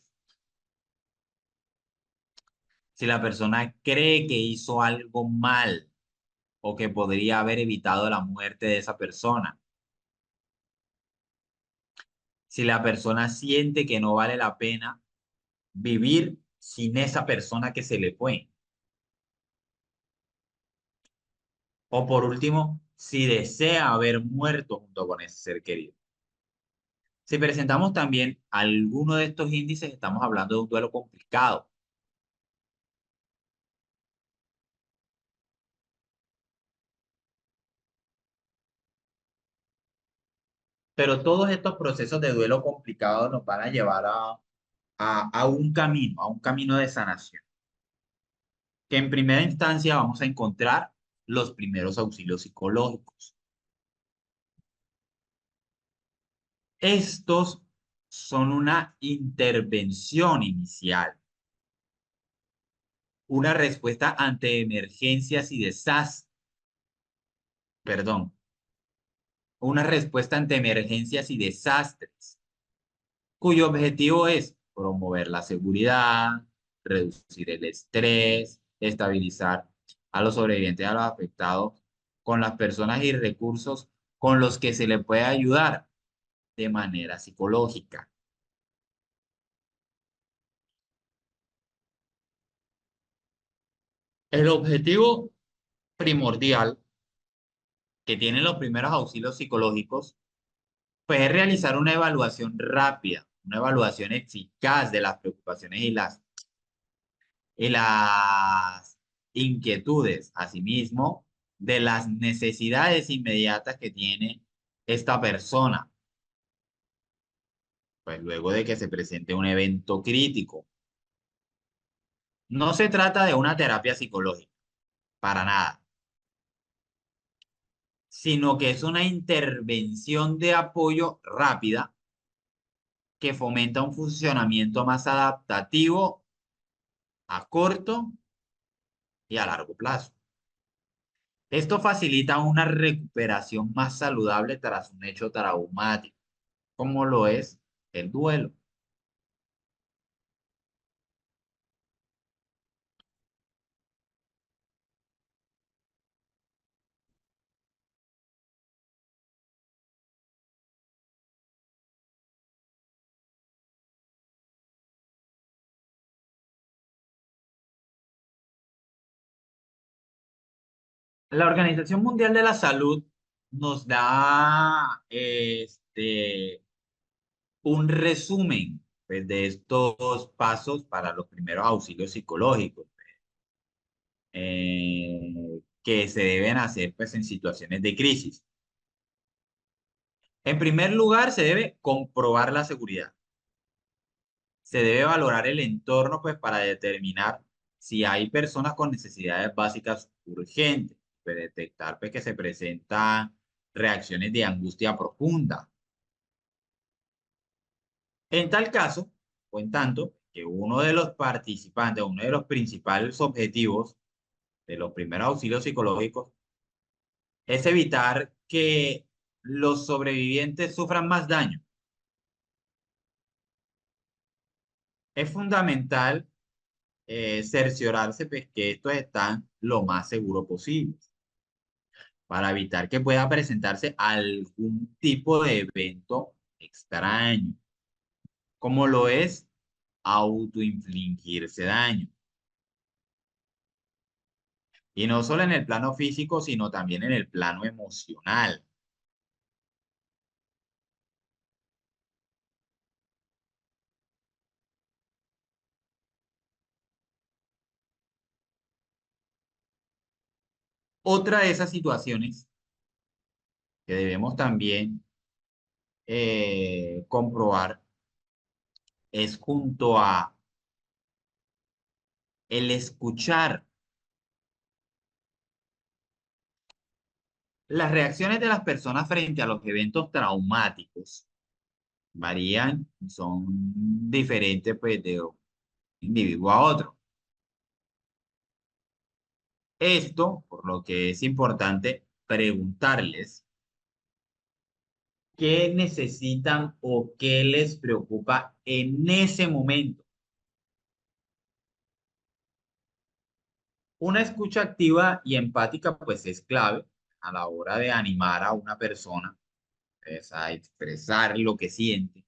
Speaker 1: Si la persona cree que hizo algo mal o que podría haber evitado la muerte de esa persona. Si la persona siente que no vale la pena vivir sin esa persona que se le fue. O por último, si desea haber muerto junto con ese ser querido. Si presentamos también alguno de estos índices, estamos hablando de un duelo complicado. Pero todos estos procesos de duelo complicado nos van a llevar a un camino de sanación, que en primera instancia vamos a encontrar los primeros auxilios psicológicos. Estos son una intervención inicial, una respuesta ante emergencias y desastres, perdón, una respuesta ante emergencias y desastres, cuyo objetivo es promover la seguridad, reducir el estrés, estabilizar a los sobrevivientes, a los afectados, con las personas y recursos con los que se le puede ayudar de manera psicológica. El objetivo primordial que tienen los primeros auxilios psicológicos pues, es realizar una evaluación rápida una evaluación eficaz de las preocupaciones y las inquietudes, asimismo, de las necesidades inmediatas que tiene esta persona, pues luego de que se presente un evento crítico. No se trata de una terapia psicológica, para nada, sino que es una intervención de apoyo rápida que fomenta un funcionamiento más adaptativo a corto y a largo plazo. Esto facilita una recuperación más saludable tras un hecho traumático, como lo es el duelo. La Organización Mundial de la Salud nos da un resumen, pues, de estos pasos para los primeros auxilios psicológicos que se deben hacer, pues, en situaciones de crisis. En primer lugar, se debe comprobar la seguridad. Se debe valorar el entorno, pues, para determinar si hay personas con necesidades básicas urgentes, pues, detectar, pues, que se presentan reacciones de angustia profunda. En tal caso, o en tanto, que uno de los participantes, uno de los principales objetivos de los primeros auxilios psicológicos es evitar que los sobrevivientes sufran más daño. Es fundamental cerciorarse, pues, que estos están lo más seguro posible para evitar que pueda presentarse algún tipo de evento extraño, como lo es autoinfligirse daño. Y no solo en el plano físico, sino también en el plano emocional. Otra de esas situaciones que debemos también comprobar es junto a el escuchar. Las reacciones de las personas frente a los eventos traumáticos varían, son diferentes, pues, de un individuo a otro. Esto, por lo que es importante preguntarles qué necesitan o qué les preocupa en ese momento. Una escucha activa y empática, pues, es clave a la hora de animar a una persona, pues, a expresar lo que siente.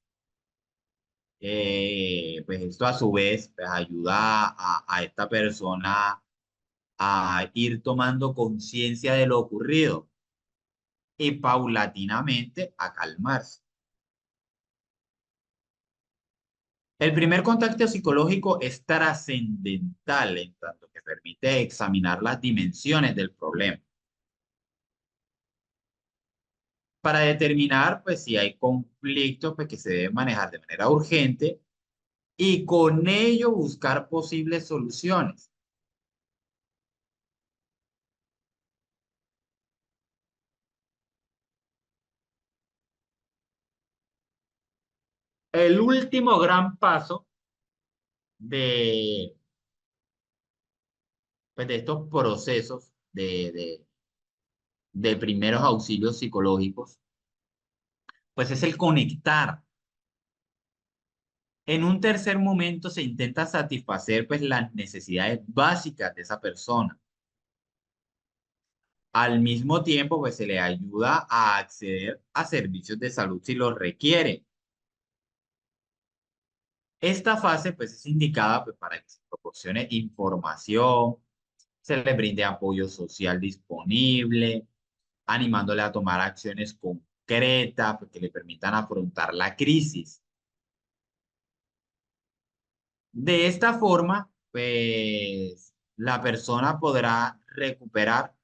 Speaker 1: Pues esto a su vez, pues, ayuda a esta persona a ir tomando conciencia de lo ocurrido y paulatinamente a calmarse. El primer contacto psicológico es trascendental en tanto que permite examinar las dimensiones del problema para determinar, pues, si hay conflictos, pues, que se deben manejar de manera urgente y con ello buscar posibles soluciones. El último gran paso de, pues, de estos procesos de primeros auxilios psicológicos, pues es el conectar. En un tercer momento se intenta satisfacer, pues, las necesidades básicas de esa persona. Al mismo tiempo, pues se le ayuda a acceder a servicios de salud si los requiere. Esta fase, pues, es indicada, pues, para que se proporcione información, se le brinde apoyo social disponible, animándole a tomar acciones concretas, pues, que le permitan afrontar la crisis. De esta forma, pues la persona podrá recuperar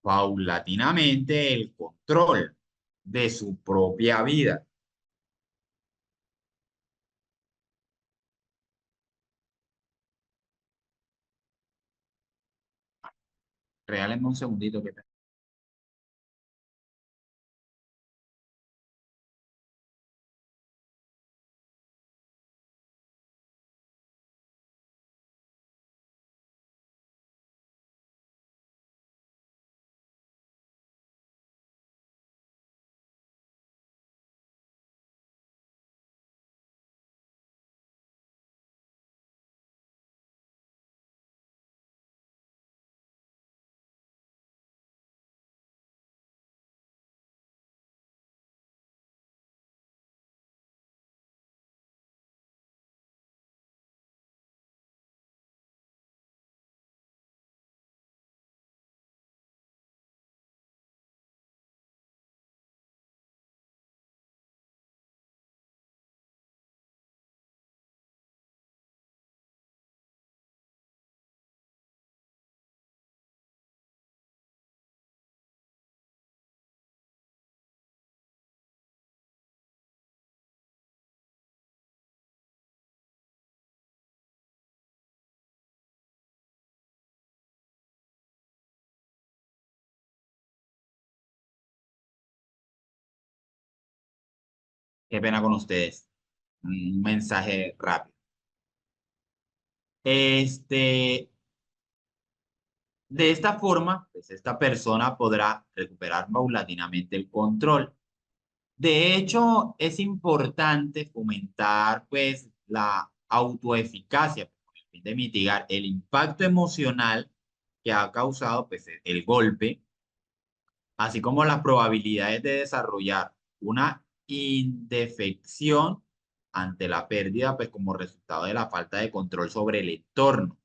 Speaker 1: paulatinamente el control de su propia vida. Regálenme un segundito que qué pena con ustedes. Un mensaje rápido. Este, de esta forma, pues esta persona podrá recuperar paulatinamente el control. De hecho, es importante fomentar pues la autoeficacia con el fin de mitigar el impacto emocional que ha causado pues el golpe, así como las probabilidades de desarrollar una indefección ante la pérdida pues como resultado de la falta de control sobre el entorno.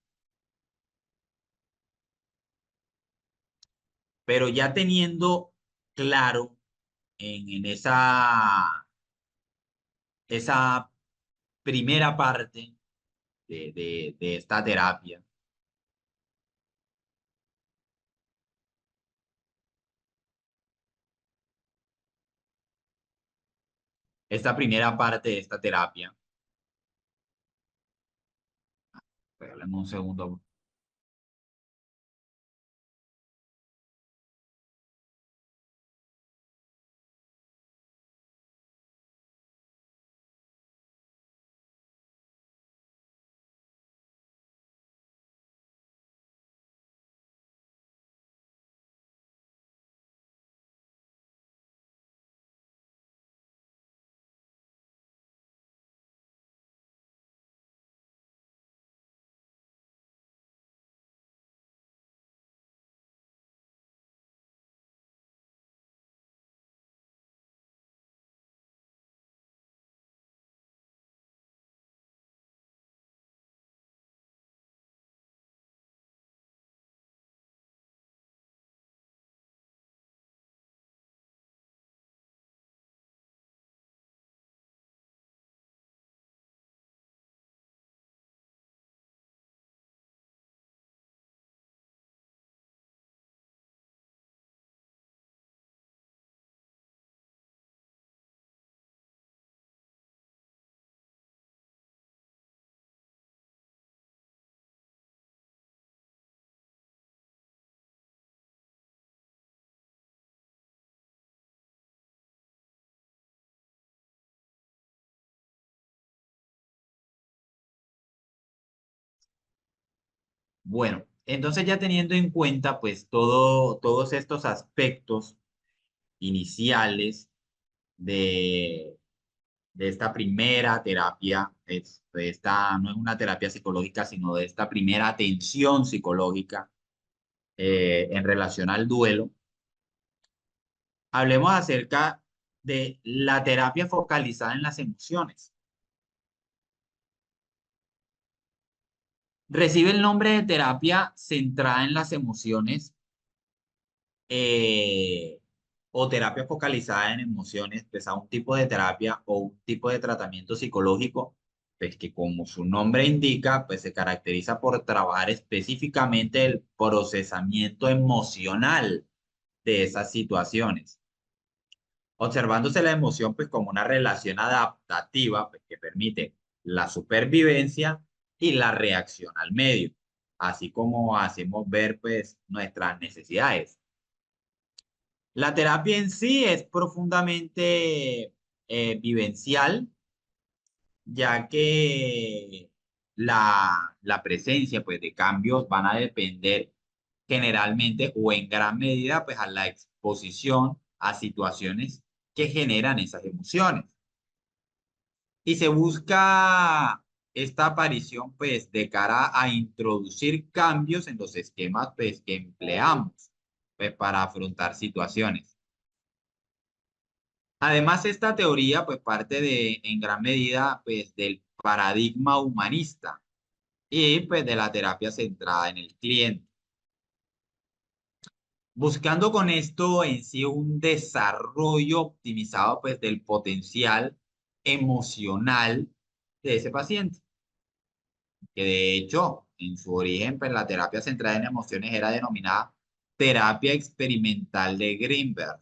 Speaker 1: Pero ya teniendo claro en esa primera parte de esta terapia, esta primera parte de esta terapia, regálame un segundo. Bueno, entonces ya teniendo en cuenta pues todos estos aspectos iniciales de, de esta primera terapia, esta no es una terapia psicológica, sino de esta primera atención psicológica en relación al duelo, hablemos acerca de la terapia focalizada en las emociones. Recibe el nombre de terapia centrada en las emociones eh, o terapia focalizada en emociones, pues a un tipo de terapia o un tipo de tratamiento psicológico Pues que como su nombre indica, pues se caracteriza por trabajar específicamente el procesamiento emocional de esas situaciones, observándose la emoción pues como una relación adaptativa pues, que permite la supervivencia y la reacción al medio, así como hacemos ver pues nuestras necesidades. La terapia en sí es profundamente vivencial, ya que la presencia pues, de cambios van a depender generalmente o en gran medida pues, a la exposición a situaciones que generan esas emociones. Y se busca esta aparición pues, de cara a introducir cambios en los esquemas pues, que empleamos pues, para afrontar situaciones. Además, esta teoría pues parte en gran medida pues del paradigma humanista y pues de la terapia centrada en el cliente, buscando con esto en sí un desarrollo optimizado pues del potencial emocional de ese paciente, que de hecho en su origen pues la terapia centrada en emociones era denominada terapia experimental de Greenberg.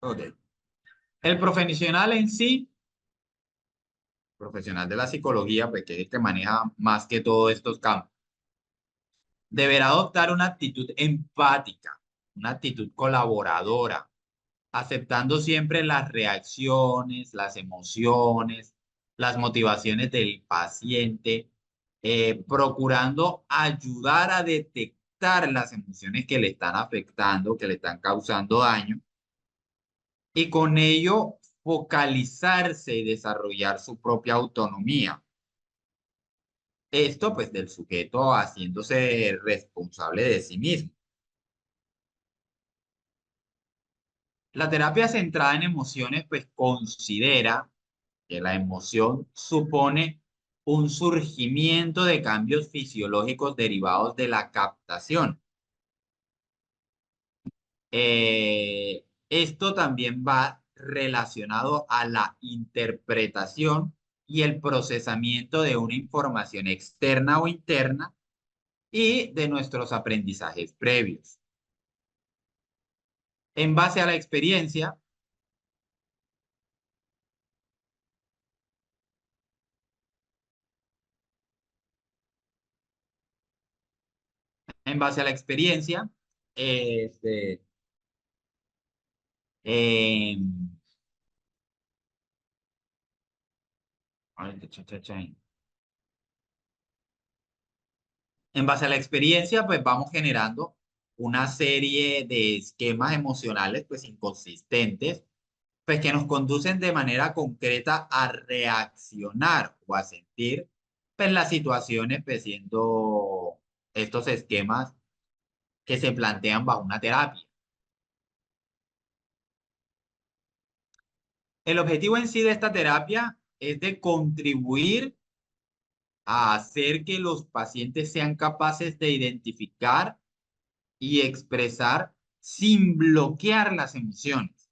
Speaker 1: Ok. El profesional en sí, profesional de la psicología, pues que es el que maneja más que todo estos campos, deberá adoptar una actitud empática, una actitud colaboradora, aceptando siempre las reacciones, las emociones, las motivaciones del paciente, procurando ayudar a detectar las emociones que le están afectando, que le están causando daño, y con ello focalizarse y desarrollar su propia autonomía. Esto pues del sujeto haciéndose responsable de sí mismo. La terapia centrada en emociones pues considera que la emoción supone un surgimiento de cambios fisiológicos derivados de la captación. Esto también va relacionado a la interpretación y el procesamiento de una información externa o interna y de nuestros aprendizajes previos. En base a la experiencia, en base a la experiencia, este, em, ay, en base a la experiencia, pues vamos generando una serie de esquemas emocionales, pues inconsistentes, pues que nos conducen de manera concreta a reaccionar o a sentir, pues las situaciones, pues siendo estos esquemas que se plantean bajo una terapia. El objetivo en sí de esta terapia es de contribuir a hacer que los pacientes sean capaces de identificar y expresar sin bloquear las emociones.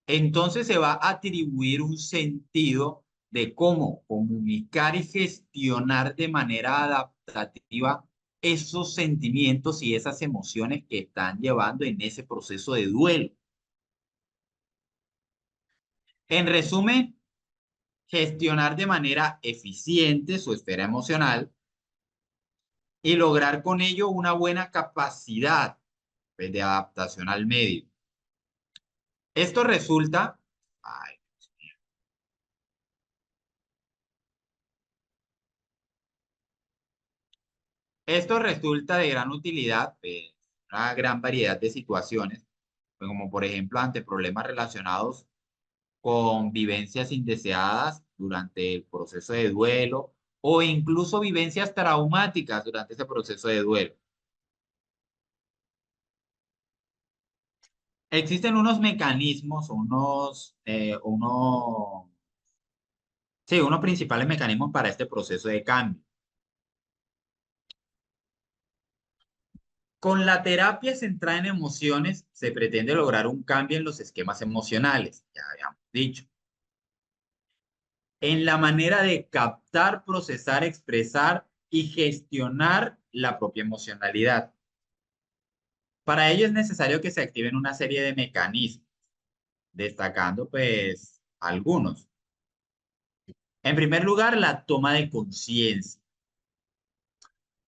Speaker 1: Entonces se va a atribuir un sentido de cómo comunicar y gestionar de manera adaptativa esos sentimientos y esas emociones que están llevando en ese proceso de duelo. En resumen, gestionar de manera eficiente su esfera emocional y lograr con ello una buena capacidad pues, de adaptación al medio. Esto resulta, ay, esto resulta de gran utilidad en una gran variedad de situaciones, pues, como por ejemplo ante problemas relacionados con vivencias indeseadas durante el proceso de duelo o incluso vivencias traumáticas durante ese proceso de duelo. Existen unos mecanismos, Sí, unos principales mecanismos para este proceso de cambio. Con la terapia centrada en emociones se pretende lograr un cambio en los esquemas emocionales, ya habíamos dicho, en la manera de captar, procesar, expresar y gestionar la propia emocionalidad. Para ello es necesario que se activen una serie de mecanismos, destacando pues algunos. En primer lugar, la toma de conciencia.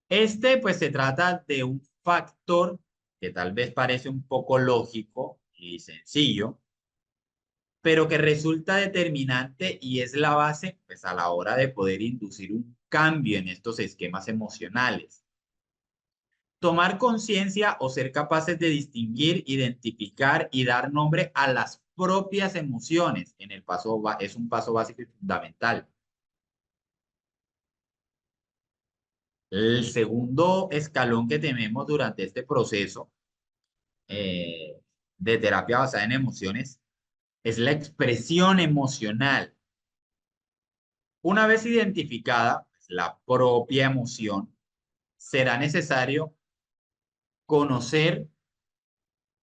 Speaker 1: Este pues se trata de un factor que tal vez parece un poco lógico y sencillo, pero que resulta determinante y es la base pues a la hora de poder inducir un cambio en estos esquemas emocionales. Tomar conciencia o ser capaces de distinguir, identificar y dar nombre a las propias emociones en el es un paso básico y fundamental. El segundo escalón que tenemos durante este proceso eh, de terapia basada en emociones es la expresión emocional. Una vez identificada pues, la propia emoción, será necesario conocer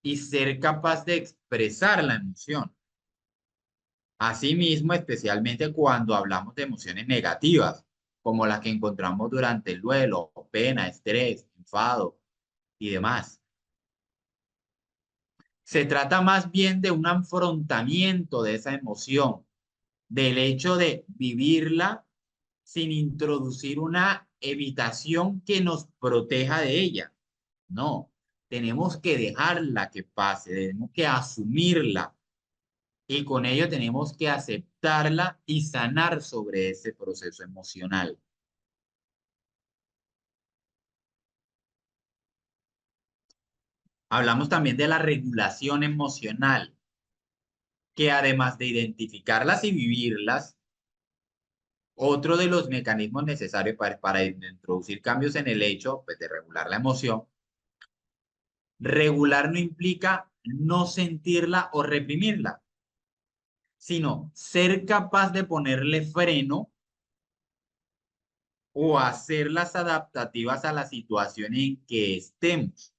Speaker 1: y ser capaz de expresar la emoción. Asimismo, especialmente cuando hablamos de emociones negativas, como las que encontramos durante el duelo, pena, estrés, enfado y demás. Se trata más bien de un afrontamiento de esa emoción, del hecho de vivirla sin introducir una evitación que nos proteja de ella. No, tenemos que dejarla que pase, tenemos que asumirla y con ello tenemos que aceptarla y sanar sobre ese proceso emocional. Hablamos también de la regulación emocional, que además de identificarlas y vivirlas, otro de los mecanismos necesarios para introducir cambios en el hecho pues, de regular la emoción. Regular no implica no sentirla o reprimirla, sino ser capaz de ponerle freno o hacerlas adaptativas a la situación en que estemos.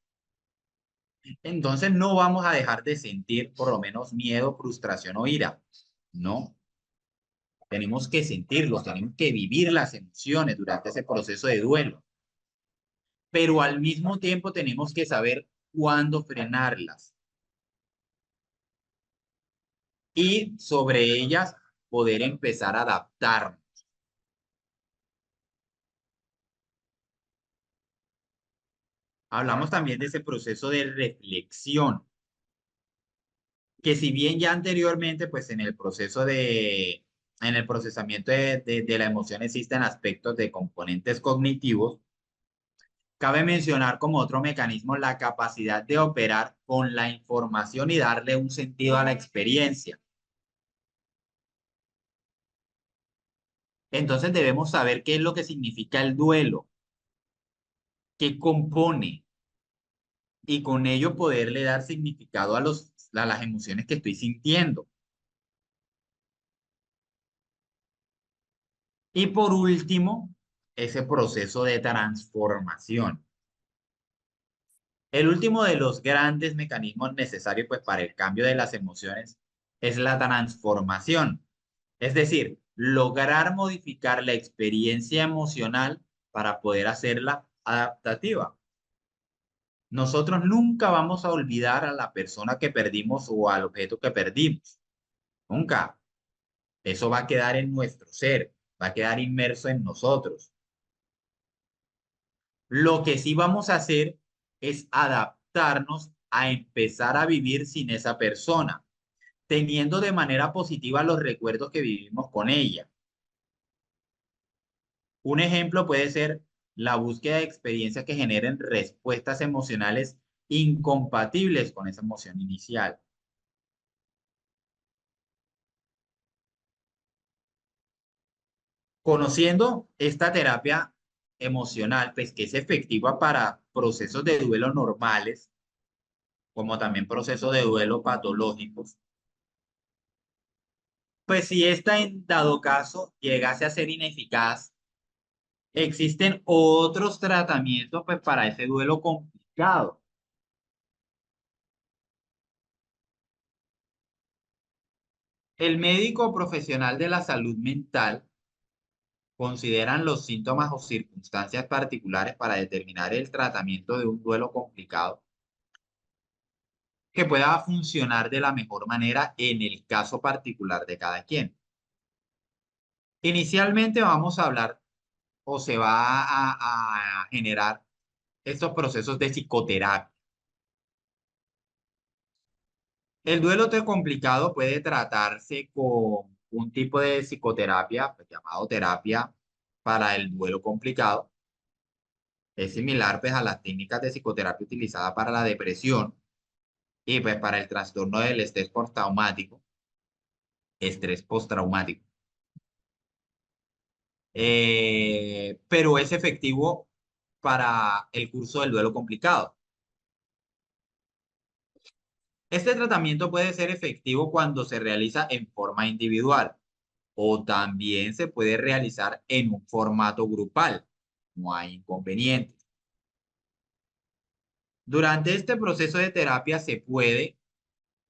Speaker 1: Entonces no vamos a dejar de sentir por lo menos miedo, frustración o ira. No, tenemos que sentirlos, tenemos que vivir las emociones durante ese proceso de duelo, pero al mismo tiempo tenemos que saber cuándo frenarlas y sobre ellas poder empezar a adaptarnos. Hablamos también de ese proceso de reflexión, que si bien ya anteriormente, pues en el proceso en el procesamiento de la emoción existen aspectos de componentes cognitivos, cabe mencionar como otro mecanismo la capacidad de operar con la información y darle un sentido a la experiencia. Entonces debemos saber qué es lo que significa el duelo, qué compone, y con ello poderle dar significado a a las emociones que estoy sintiendo. Y por último, ese proceso de transformación. El último de los grandes mecanismos necesarios pues, para el cambio de las emociones es la transformación. Es decir, lograr modificar la experiencia emocional para poder hacerla adaptativa. Nosotros nunca vamos a olvidar a la persona que perdimos o al objeto que perdimos. Nunca. Eso va a quedar en nuestro ser, va a quedar inmerso en nosotros. Lo que sí vamos a hacer es adaptarnos a empezar a vivir sin esa persona, teniendo de manera positiva los recuerdos que vivimos con ella. Un ejemplo puede ser la búsqueda de experiencias que generen respuestas emocionales incompatibles con esa emoción inicial. Conociendo esta terapia emocional, pues que es efectiva para procesos de duelo normales, como también procesos de duelo patológicos, Pues si esta en dado caso llegase a ser ineficaz, existen otros tratamientos pues, para ese duelo complicado. El médico profesional de la salud mental consideran los síntomas o circunstancias particulares para determinar el tratamiento de un duelo complicado que pueda funcionar de la mejor manera en el caso particular de cada quien. Inicialmente vamos a hablar o se va a generar estos procesos de psicoterapia. El duelo complicado puede tratarse con un tipo de psicoterapia pues, llamado terapia para el duelo complicado. Es similar pues, a las técnicas de psicoterapia utilizadas para la depresión y pues, para el trastorno del estrés postraumático. Pero es efectivo para el curso del duelo complicado. Este tratamiento puede ser efectivo cuando se realiza en forma individual o también se puede realizar en un formato grupal. No hay inconveniente. Durante este proceso de terapia se puede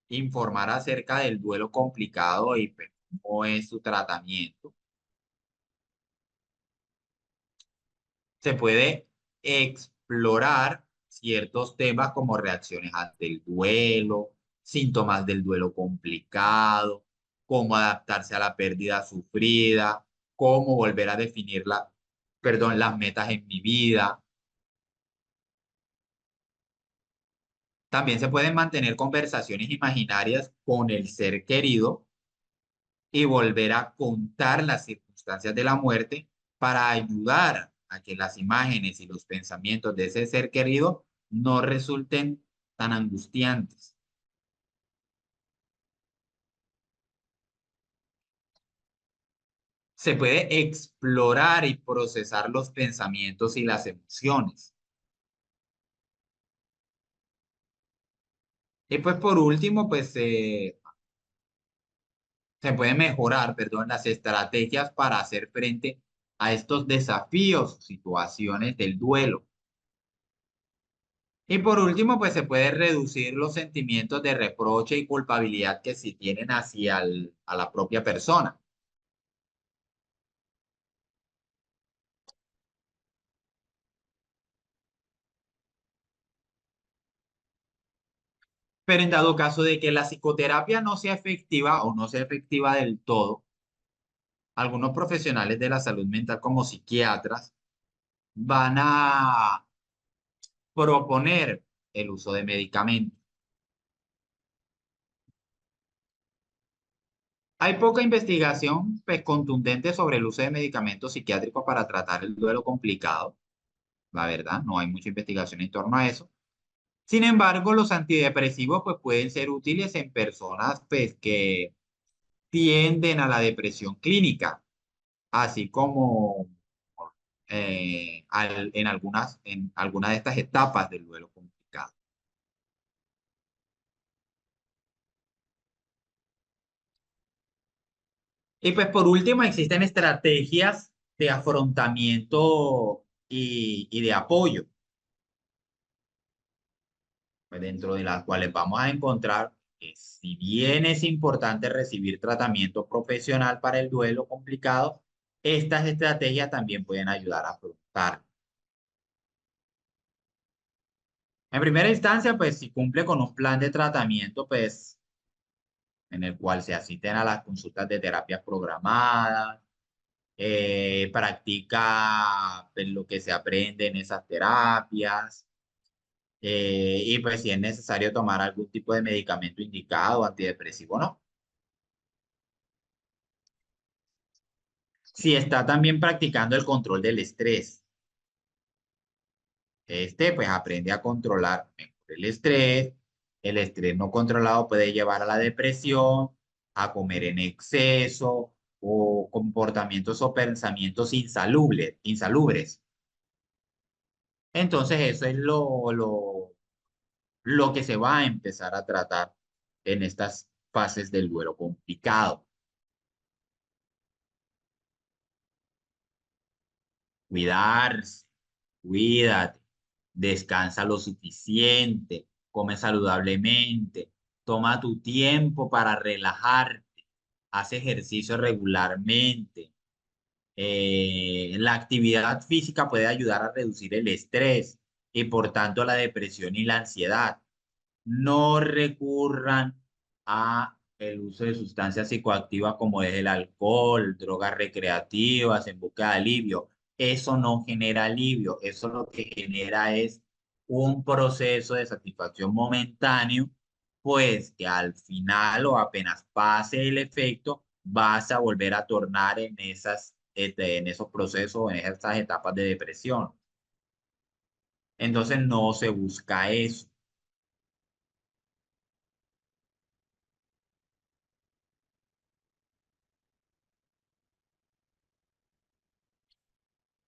Speaker 1: informar acerca del duelo complicado y pues, cómo es su tratamiento. Se puede explorar ciertos temas como reacciones ante el duelo, síntomas del duelo complicado, cómo adaptarse a la pérdida sufrida, cómo volver a definir las metas en mi vida. También se pueden mantener conversaciones imaginarias con el ser querido y volver a contar las circunstancias de la muerte para ayudar a que las imágenes y los pensamientos de ese ser querido no resulten tan angustiantes. Se puede explorar y procesar los pensamientos y las emociones. Y pues por último, pues se puede mejorar, perdón, las estrategias para hacer frente a estos desafíos, situaciones del duelo. Y por último, pues se puede reducir los sentimientos de reproche y culpabilidad que se tienen hacia a la propia persona. Pero en dado caso de que la psicoterapia no sea efectiva o no sea efectiva del todo, algunos profesionales de la salud mental como psiquiatras van a proponer el uso de medicamentos. Hay poca investigación pues, contundente sobre el uso de medicamentos psiquiátricos para tratar el duelo complicado. La verdad, no hay mucha investigación en torno a eso. Sin embargo, los antidepresivos pues, pueden ser útiles en personas pues, que tienden a la depresión clínica, así como en algunas de estas etapas del duelo complicado. Y pues por último, existen estrategias de afrontamiento y de apoyo, pues, dentro de las cuales vamos a encontrar que si bien es importante recibir tratamiento profesional para el duelo complicado, estas estrategias también pueden ayudar a afrontar. En primera instancia, pues si cumple con un plan de tratamiento, pues en el cual se asisten a las consultas de terapias programadas, practica pues, lo que se aprende en esas terapias, y pues si es necesario tomar algún tipo de medicamento indicado, antidepresivo, ¿no? Si está también practicando el control del estrés, pues aprende a controlar mejor el estrés. El estrés no controlado puede llevar a la depresión, a comer en exceso o comportamientos o pensamientos insalubres. Entonces, eso es lo que se va a empezar a tratar en estas fases del duelo complicado. cuidarse, cuídate, descansa lo suficiente, come saludablemente, toma tu tiempo para relajarte, haz ejercicio regularmente. La actividad física puede ayudar a reducir el estrés y por tanto la depresión y la ansiedad. No recurran a el uso de sustancias psicoactivas como es el alcohol, drogas recreativas en busca de alivio. Eso no genera alivio, eso lo que genera es un proceso de satisfacción momentáneo, pues que al final o apenas pase el efecto, vas a volver a tornar en en esos procesos, en esas etapas de depresión. Entonces no se busca eso.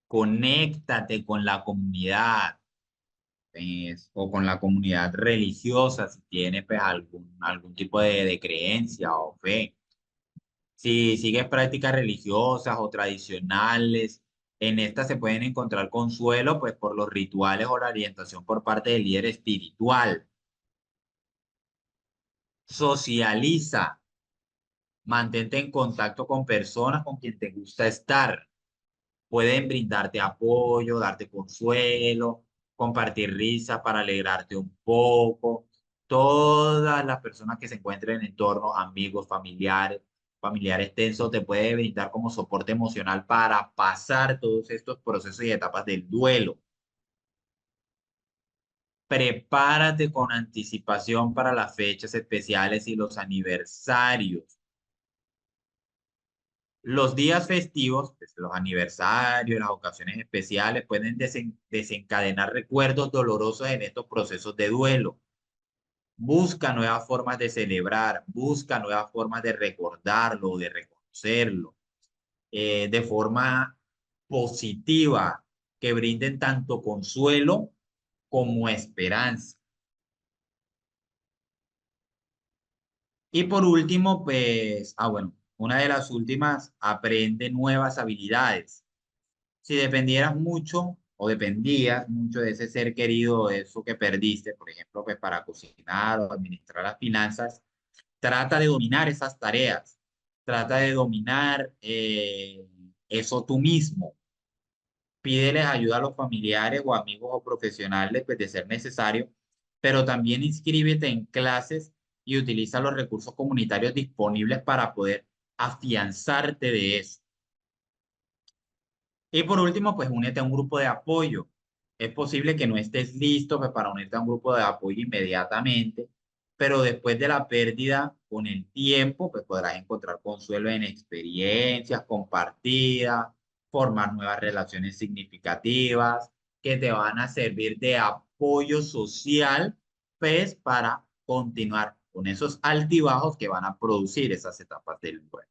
Speaker 1: Conéctate con la comunidad, pues, o con la comunidad religiosa si tiene pues, algún tipo de creencia o fe. Si sigues prácticas religiosas o tradicionales, en estas se pueden encontrar consuelo pues, por los rituales o la orientación por parte del líder espiritual. Socializa, mantente en contacto con personas con quien te gusta estar. Pueden brindarte apoyo, darte consuelo, compartir risas para alegrarte un poco. Todas las personas que se encuentren en entorno, amigos, familiares tensos, te puede brindar como soporte emocional para pasar todos estos procesos y etapas del duelo. Prepárate con anticipación para las fechas especiales y los aniversarios. Los días festivos, pues, los aniversarios, las ocasiones especiales pueden desencadenar recuerdos dolorosos en estos procesos de duelo. Busca nuevas formas de celebrar, busca nuevas formas de recordarlo, de reconocerlo, de forma positiva, que brinden tanto consuelo como esperanza. Y por último, pues, bueno, una de las últimas, aprende nuevas habilidades. Si dependieras mucho o dependías mucho de ese ser querido, de eso que perdiste, por ejemplo, pues para cocinar o administrar las finanzas, trata de dominar esas tareas, trata de dominar eso tú mismo. Pídeles ayuda a los familiares o amigos o profesionales, pues de ser necesario, pero también inscríbete en clases y utiliza los recursos comunitarios disponibles para poder afianzarte de eso. Y por último, pues únete a un grupo de apoyo. Es posible que no estés listo pues, para unirte a un grupo de apoyo inmediatamente, pero después de la pérdida, con el tiempo, pues podrás encontrar consuelo en experiencias compartidas, formar nuevas relaciones significativas que te van a servir de apoyo social, pues para continuar con esos altibajos que van a producir esas etapas del duelo.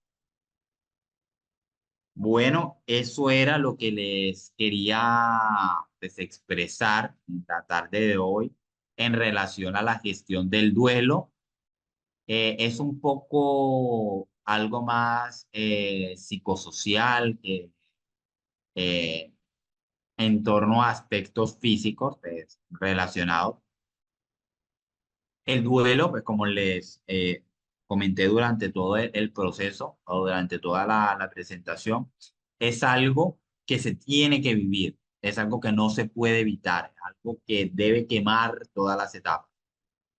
Speaker 1: Bueno, eso era lo que les quería pues, expresar en la tarde de hoy en relación a la gestión del duelo. Es un poco algo más psicosocial que eh, en torno a aspectos físicos pues, relacionados. El duelo, pues como les comenté durante todo el proceso o durante toda la presentación, es algo que se tiene que vivir, es algo que no se puede evitar, es algo que debe quemar todas las etapas,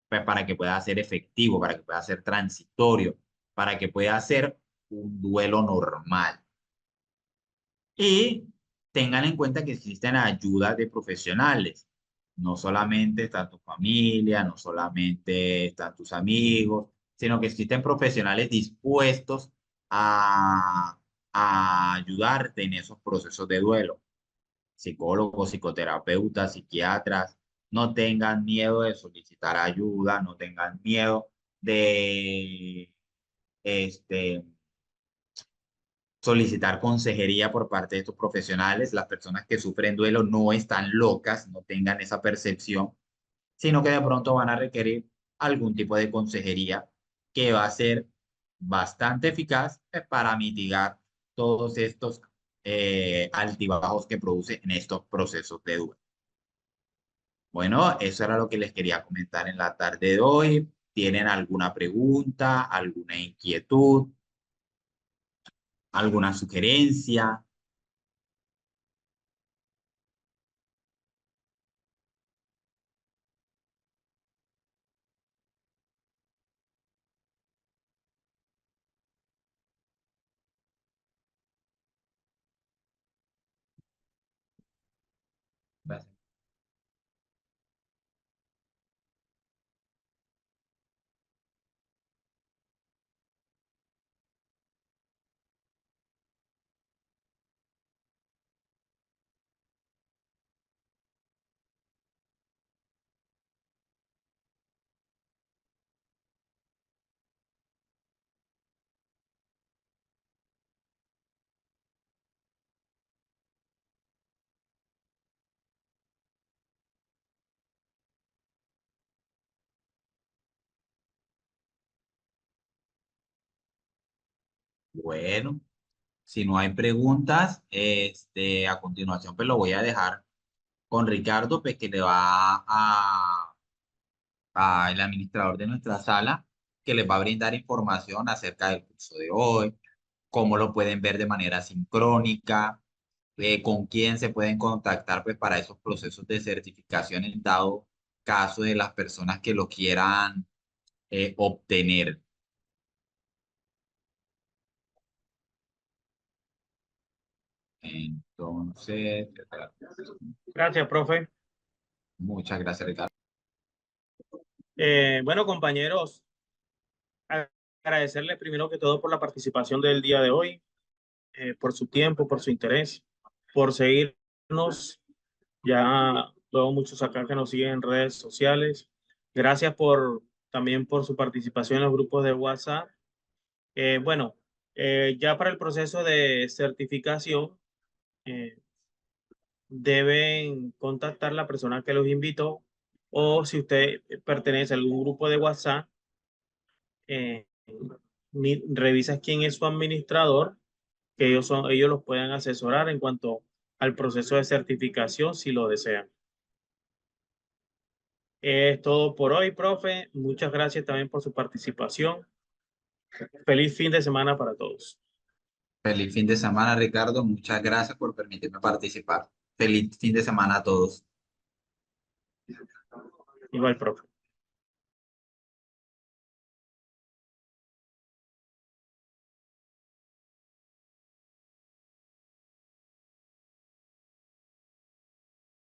Speaker 1: pues para que pueda ser efectivo, para que pueda ser transitorio, para que pueda ser un duelo normal. Y tengan en cuenta que existen ayudas de profesionales. No solamente está tu familia, no solamente están tus amigos, sino que existen profesionales dispuestos a, a ayudarte en esos procesos de duelo. Psicólogos, psicoterapeutas, psiquiatras, no tengan miedo de solicitar ayuda, no tengan miedo de este, solicitar consejería por parte de estos profesionales. Las personas que sufren duelo no están locas, no tengan esa percepción, sino que de pronto van a requerir algún tipo de consejería que va a ser bastante eficaz para mitigar todos estos altibajos que produce en estos procesos de duelo. Bueno, eso era lo que les quería comentar en la tarde de hoy. ¿Tienen alguna pregunta, alguna inquietud, alguna sugerencia? Gracias. Bueno, si no hay preguntas, a continuación pues lo voy a dejar con Ricardo, pues que le va a el administrador de nuestra sala, que les va a brindar información acerca del curso de hoy, cómo lo pueden ver de manera sincrónica, con quién se pueden contactar pues para esos procesos de certificación en dado caso de las personas que lo quieran obtener. Entonces,
Speaker 2: Gracias, profe.
Speaker 1: muchas gracias, Ricardo.
Speaker 2: Bueno, compañeros, agradecerles primero que todo por la participación del día de hoy, por su tiempo, por su interés, por seguirnos. Ya veo muchos acá que nos siguen en redes sociales. Gracias también por su participación en los grupos de WhatsApp. Bueno, ya para el proceso de certificación, eh, deben contactar la persona que los invitó, o si usted pertenece a algún grupo de WhatsApp, eh, revisa quién es su administrador, que ellos los puedan asesorar en cuanto al proceso de certificación si lo desean. Es todo por hoy, profe. Muchas gracias también por su participación. Feliz fin de semana para todos.
Speaker 1: Feliz fin de semana, Ricardo. Muchas gracias por permitirme participar. Feliz fin de semana a todos.
Speaker 2: Igual, profe.